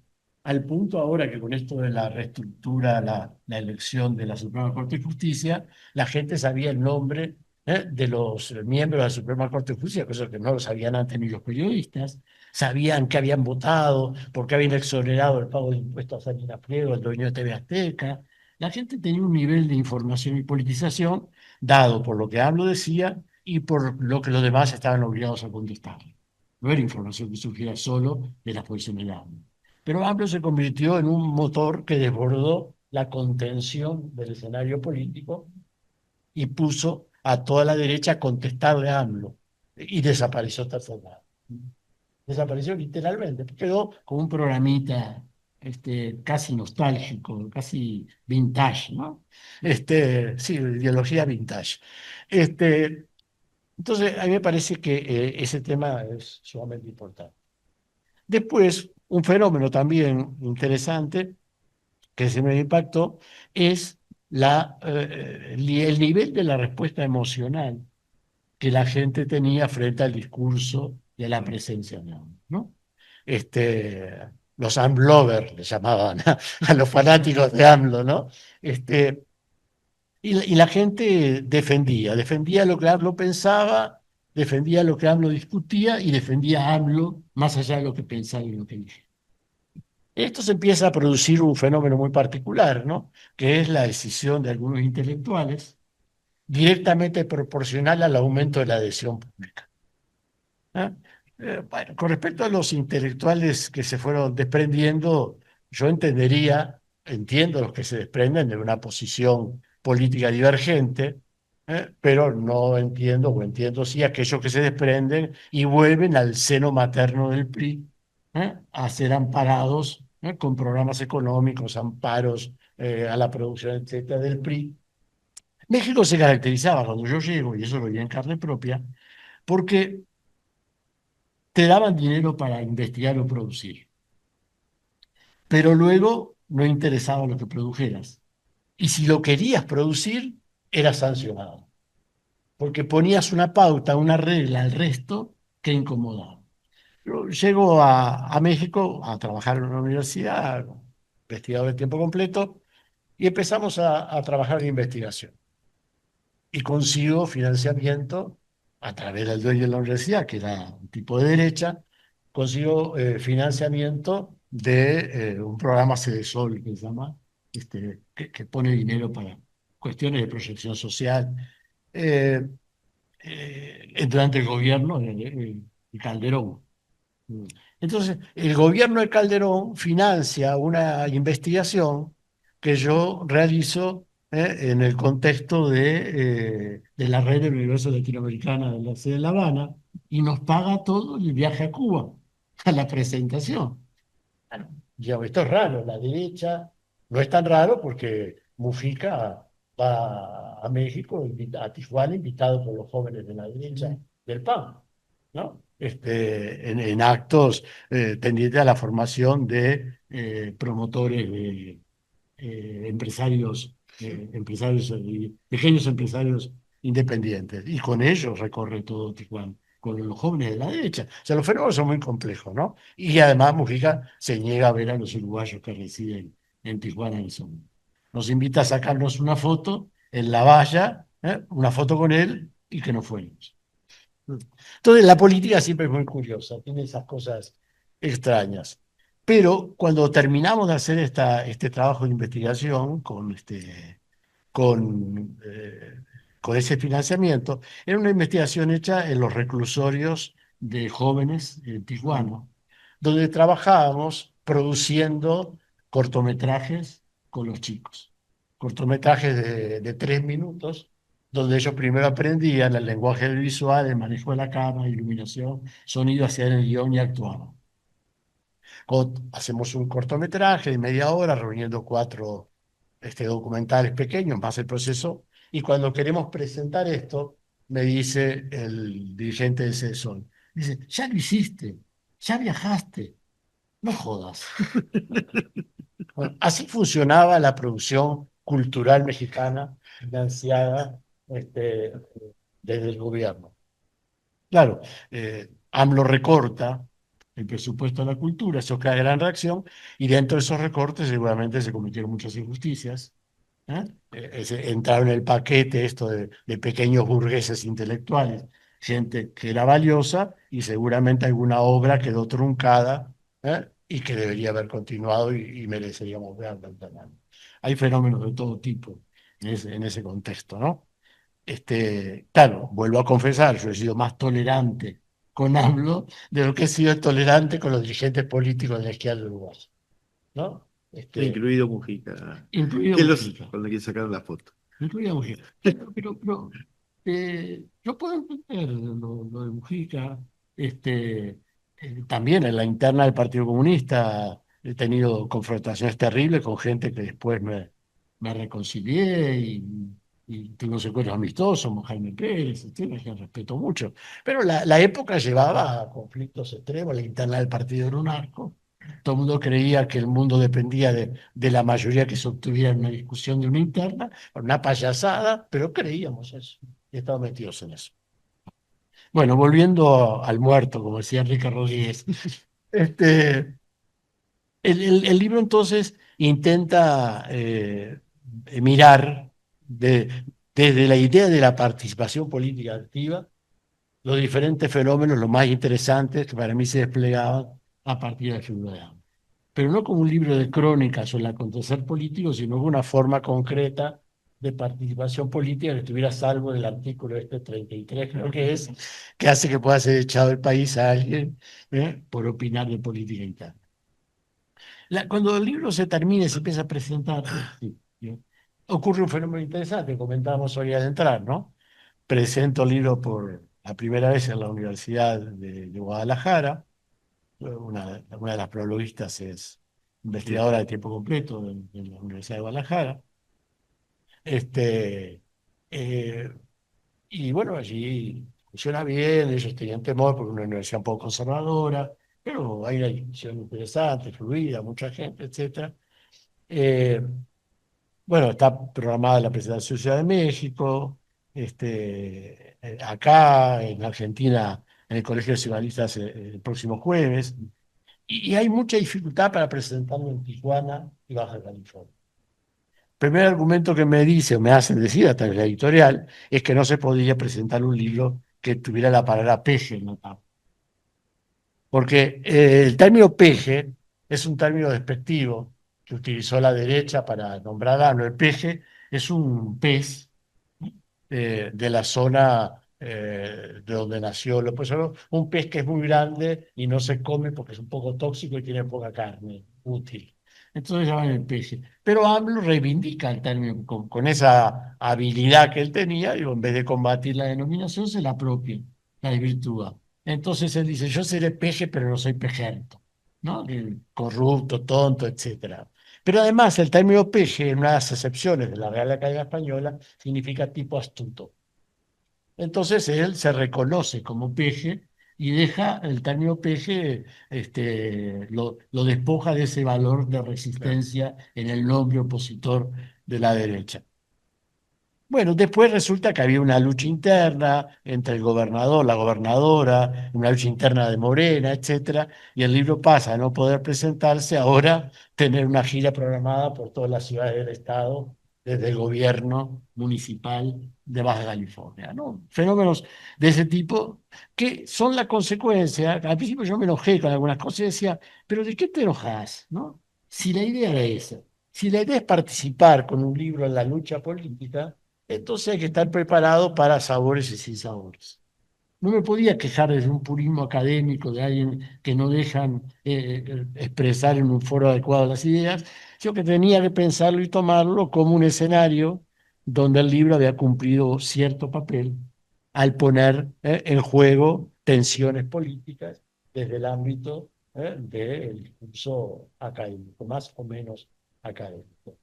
al punto ahora que con esto de la reestructura, la elección de la Suprema Corte de Justicia, la gente sabía el nombre de los miembros de la Suprema Corte de Justicia, cosa que no lo sabían antes ni los periodistas, sabían que habían votado, porque habían exonerado el pago de impuestos a Salinas Pliego, el dueño de TV Azteca. La gente tenía un nivel de información y politización dado por lo que AMLO decía y por lo que los demás estaban obligados a contestar. No era información que surgiera solo de las posiciones de AMLO. Pero AMLO se convirtió en un motor que desbordó la contención del escenario político y puso a toda la derecha a contestarle a AMLO y desapareció Tercer Lado. Desapareció literalmente, quedó como un programita casi nostálgico, casi vintage, ¿no? Sí, ideología vintage. Entonces, a mí me parece que ese tema es sumamente importante. Después, un fenómeno también interesante que se me impactó es el nivel de la respuesta emocional que la gente tenía frente al discurso y a la presencia de AMLO, ¿no? Los AMLovers le llamaban a los fanáticos de AMLO, ¿no? Y la gente defendía lo que AMLO pensaba, defendía lo que AMLO discutía y defendía a AMLO más allá de lo que pensaba y lo que dije. Esto se empieza a producir un fenómeno muy particular, ¿no? Que es la decisión de algunos intelectuales directamente proporcional al aumento de la adhesión pública. ¿Ah? Bueno, con respecto a los intelectuales que se fueron desprendiendo, yo entiendo los que se desprenden de una posición política divergente, pero no entiendo, o entiendo sí, aquellos que se desprenden y vuelven al seno materno del PRI, a ser amparados, con programas económicos, amparos a la producción, etcétera, del PRI. México se caracterizaba cuando yo llego, y eso lo vi en carne propia, porque te daban dinero para investigar o producir, pero luego no interesaba lo que produjeras. Y si lo querías producir, eras sancionado, porque ponías una pauta, una regla al resto que incomodaba. Yo llego a México a trabajar en una universidad, investigador de tiempo completo, y empezamos a trabajar en investigación. Y consigo financiamiento a través del dueño de la universidad, que era un tipo de derecha, consigo financiamiento de un programa Cedesol, que se llama, que pone dinero para cuestiones de proyección social, durante el gobierno de Calderón. Entonces, el gobierno de Calderón financia una investigación que yo realizo en el contexto de la red del universo latinoamericana de la sede de La Habana y nos paga todo el viaje a Cuba, a la presentación. Bueno, yo, esto es raro, la derecha no es tan raro porque Mujica va a México, a Tijuana, invitado por los jóvenes de la derecha del PAN, ¿no? En actos tendientes a la formación de promotores, de empresarios, pequeños empresarios independientes. Y con ellos recorre todo Tijuana, con los jóvenes de la derecha. O sea, los fenómenos son muy complejos, ¿no? Y además Mujica se niega a ver a los uruguayos que residen en Tijuana en ese momento. Nos invita a sacarnos una foto en la valla, una foto con él y que no fuéramos. Entonces, la política siempre es muy curiosa, tiene esas cosas extrañas. Pero cuando terminamos de hacer este trabajo de investigación con, eh, con ese financiamiento, era una investigación hecha en los reclusorios de jóvenes en Tijuana, donde trabajábamos produciendo cortometrajes con los chicos. Cortometrajes de 3 minutos, donde ellos primero aprendían el lenguaje visual, el manejo de la cámara, iluminación, sonido, hacían el guión y actuaban. Hacemos un cortometraje de media hora, reuniendo 4 documentales pequeños, más el proceso, y cuando queremos presentar esto, me dice el dirigente de CESOL, dice, ya lo hiciste, ya viajaste, no jodas. Bueno, así funcionaba la producción cultural mexicana financiada desde el gobierno. Claro, AMLO recorta el presupuesto a la cultura, eso crea gran reacción, y dentro de esos recortes seguramente se cometieron muchas injusticias. ¿Eh? Entraron en el paquete esto de pequeños burgueses intelectuales, gente que era valiosa y seguramente alguna obra quedó truncada, y que debería haber continuado y mereceríamos verla. Hay fenómenos de todo tipo en ese contexto, ¿no? Claro, vuelvo a confesar, yo he sido más tolerante con AMLO de lo que he sido tolerante con los dirigentes políticos de la izquierda uruguaya, ¿no? Incluido Mujica. Incluido Que Mujica. cuando quiere sacar la foto. Incluido Mujica. Pero, yo puedo entender lo de Mujica. También en la interna del Partido Comunista he tenido confrontaciones terribles con gente que después me reconcilié y tengo encuentros amistosos, como Jaime Pérez, etcétera, que respeto mucho. Pero la época llevaba a conflictos extremos, la interna del partido era un arco. Todo el mundo creía que el mundo dependía de la mayoría que se obtuviera en una discusión de una interna, una payasada, pero creíamos eso y estábamos metidos en eso. Bueno, volviendo al muerto, como decía Enrique Rodríguez, este, el libro entonces intenta mirar desde la idea de la participación política activa los diferentes fenómenos, los más interesantes que para mí se desplegaban a partir de la figura de AMLO. Pero no como un libro de crónicas sobre el acontecer político, sino como una forma concreta de participación política que estuviera a salvo del artículo 33, creo que es, que hace que pueda ser echado del país a alguien por opinar de política interna. Cuando el libro se termina y se empieza a presentar, sí, ocurre un fenómeno interesante, comentábamos hoy al entrar, ¿no? Presento el libro por la primera vez en la Universidad de Guadalajara. Una de las prologuistas es investigadora de tiempo completo de la Universidad de Guadalajara. Este, eh, y bueno, allí funciona bien, ellos tenían temor porque es una universidad un poco conservadora, pero hay una discusión interesante, fluida, mucha gente, etcétera. Eh, bueno, está programada la presentación en Ciudad de México, acá en Argentina, en el Colegio de Psicoanalistas el próximo jueves, y hay mucha dificultad para presentarlo en Tijuana y Baja California. El primer argumento que me dice, o me hacen decir a través de la editorial, es que no se podía presentar un libro que tuviera la palabra peje en la tapa. Porque el término peje es un término despectivo que utilizó la derecha para nombrar a el peje es un pez de la zona de donde nació. Un pez que es muy grande y no se come porque es un poco tóxico y tiene poca carne útil. Entonces llaman el peje. Pero AMLO reivindica el término con esa habilidad que él tenía, y en vez de combatir la denominación, se la apropia, la desvirtúa. Entonces él dice, yo seré peje, pero no soy pejerto, ¿no? Corrupto, tonto, etcétera. Pero además el término peje, en unas acepciones de la Real Academia Española, significa tipo astuto. Entonces él se reconoce como peje y deja el término peje, lo despoja de ese valor de resistencia en el nombre opositor de la derecha. Bueno, después resulta que había una lucha interna entre el gobernador, la gobernadora, una lucha interna de Morena, etcétera, y el libro pasa a no poder presentarse, ahora tener una gira programada por todas las ciudades del estado desde el gobierno municipal de Baja California, ¿no? Fenómenos de ese tipo que son la consecuencia. Al principio yo me enojé con algunas cosas y decía, pero ¿de qué te enojas, no? Si la idea era esa, si la idea es participar con un libro en la lucha política, entonces hay que estar preparado para sabores y sinsabores. No me podía quejar desde un purismo académico de alguien que no dejan expresar en un foro adecuado las ideas, sino que tenía que pensarlo y tomarlo como un escenario donde el libro había cumplido cierto papel al poner en juego tensiones políticas desde el ámbito del discurso académico, más o menos académico.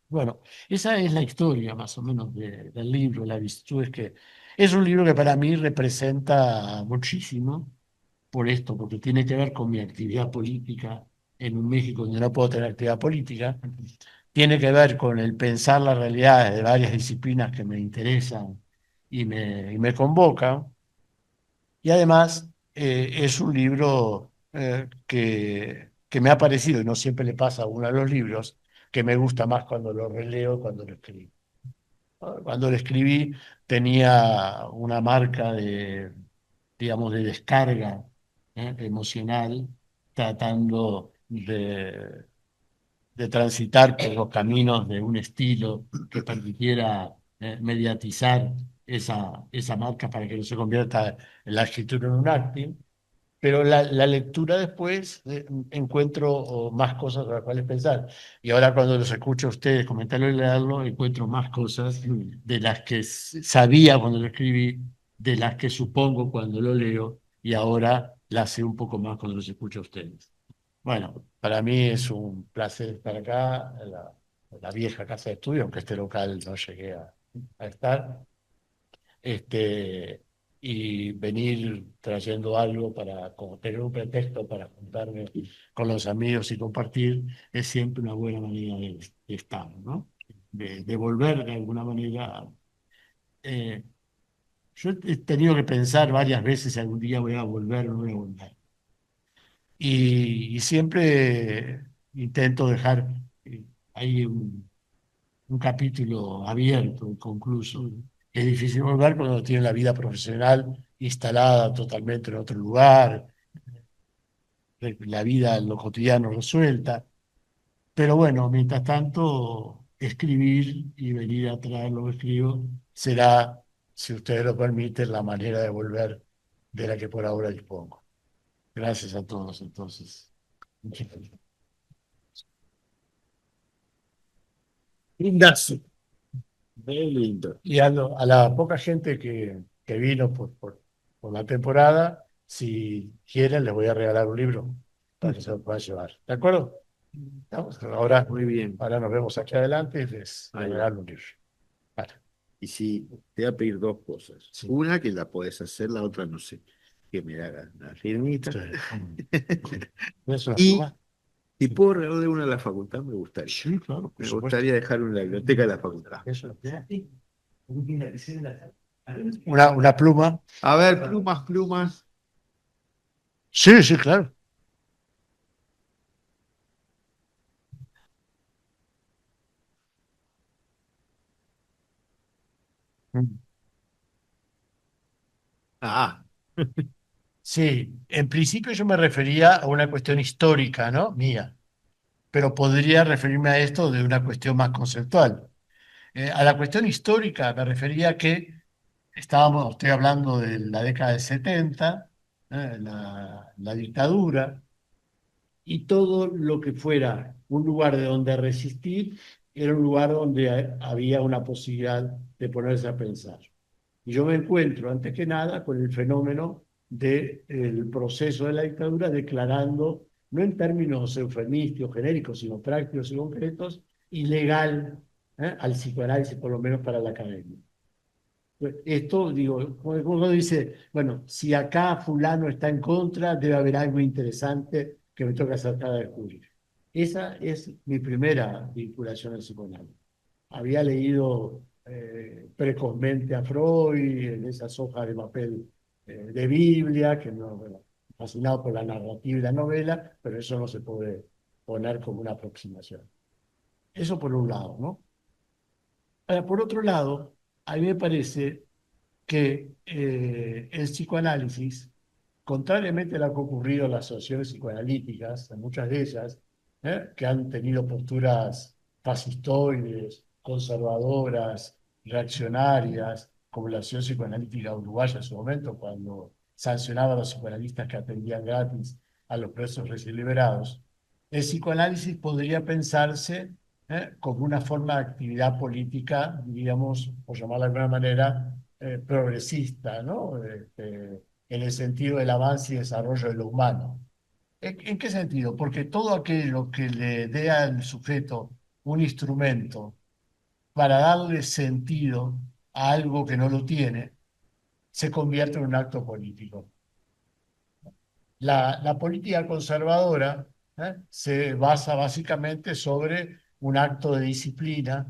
Bueno, esa es la historia más o menos del libro. La virtud es que es un libro que para mí representa muchísimo por esto, porque tiene que ver con mi actividad política en un México donde no puedo tener actividad política. Tiene que ver con el pensar las realidades de varias disciplinas que me interesan y me convocan. Y además es un libro que me ha parecido, y no siempre le pasa a uno de los libros, que me gusta más cuando lo releo, cuando lo escribo. Cuando lo escribí tenía una marca de, digamos, de descarga emocional, tratando de transitar por los caminos de un estilo que permitiera mediatizar esa marca para que no se convierta en la escritura en un arte. Pero la lectura después encuentro más cosas a las cuales pensar. Y ahora cuando los escucho a ustedes comentarlo y leerlo, encuentro más cosas de las que sabía cuando lo escribí, de las que supongo cuando lo leo, y ahora las sé un poco más cuando los escucho a ustedes. Bueno, para mí es un placer estar acá, en la vieja casa de estudio, aunque este local no llegué a estar y venir trayendo algo para como tener un pretexto para juntarme con los amigos y compartir, es siempre una buena manera de estar, ¿no? De volver de alguna manera. Eh, yo he tenido que pensar varias veces si algún día voy a volver o no voy a volver. Y siempre intento dejar ahí un capítulo abierto, inconcluso. Es difícil volver cuando uno tiene la vida profesional instalada totalmente en otro lugar, la vida en lo cotidiano resuelta. Pero bueno, mientras tanto, escribir y venir a traer lo que escribo será, si ustedes lo permiten, la manera de volver de la que por ahora dispongo. Gracias a todos, entonces. Muchas gracias. Lindazo. Muy lindo. Y a la poca gente que vino por la temporada, si quieren, les voy a regalar un libro para que se lo puedan llevar. ¿De acuerdo? Estamos. Ahora, Muy bien. ahora nos vemos aquí adelante y les Ahí va. regalo un libro. Vale. Y si te voy a pedir dos cosas. Sí. Una que la podés hacer, la otra no sé. Que me haga una firmita. Sí. ¿Tienes una Y pluma? si puedo regalarle una a la facultad, me gustaría. Sí, claro, por Me supuesto. gustaría dejar una en la biblioteca de la facultad. Eso. Una pluma. A ver, plumas, plumas. Sí, sí, claro. Ah, Sí, en principio yo me refería a una cuestión histórica, ¿no? Mía, pero podría referirme a esto de una cuestión más conceptual. A la cuestión histórica me refería a que estoy hablando de la década de 70, la dictadura, y todo lo que fuera un lugar de donde resistir era un lugar donde había una posibilidad de ponerse a pensar. Y yo me encuentro, antes que nada, con el fenómeno del proceso de la dictadura declarando, no en términos eufemísticos, genéricos, sino prácticos y concretos, ilegal al psicoanálisis, por lo menos para la academia. Pues esto, digo, como uno dice, bueno, si acá fulano está en contra, debe haber algo interesante que me toca tratar de descubrir. Esa es mi primera vinculación al psicoanálisis. Había leído precozmente a Freud en esas hojas de papel de Biblia, que no, bueno, fascinado por la narrativa y la novela, pero eso no se puede poner como una aproximación. Eso por un lado, ¿no? Ahora, por otro lado, a mí me parece que el psicoanálisis, contrariamente a lo que ha ocurrido en las asociaciones psicoanalíticas, en muchas de ellas, que han tenido posturas fascistoides, conservadoras, reaccionarias, como la Asociación Psicoanalítica Uruguaya en su momento, cuando sancionaba a los psicoanalistas que atendían gratis a los presos recién liberados, el psicoanálisis podría pensarse como una forma de actividad política, diríamos, por llamarla de alguna manera, progresista, ¿no? En el sentido del avance y desarrollo de lo humano. ¿En qué sentido? Porque todo aquello que le dé al sujeto un instrumento para darle sentido a algo que no lo tiene, se convierte en un acto político. La política conservadora se basa básicamente sobre un acto de disciplina,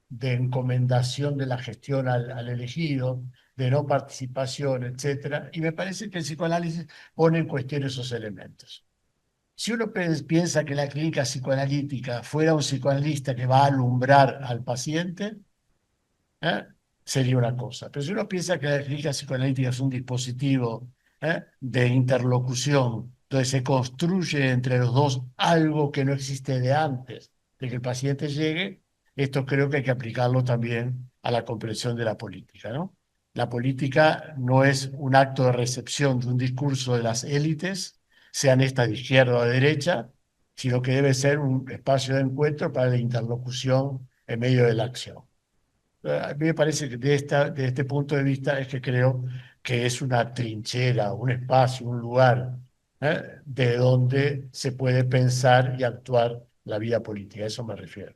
de encomendación de la gestión al elegido, de no participación, etcétera. Y me parece que el psicoanálisis pone en cuestión esos elementos. Si uno piensa que la clínica psicoanalítica fuera un psicoanalista que va a alumbrar al paciente, ¿eh? Sería una cosa. Pero si uno piensa que la clínica psicoanalítica es un dispositivo de interlocución, donde se construye entre los dos algo que no existe de antes de que el paciente llegue, esto creo que hay que aplicarlo también a la comprensión de la política, ¿no? La política no es un acto de recepción de un discurso de las élites, sean estas de izquierda o de derecha, sino que debe ser un espacio de encuentro para la interlocución en medio de la acción. A mí me parece que de este punto de vista es que creo que es una trinchera, un espacio, un lugar de donde se puede pensar y actuar la vida política. A eso me refiero.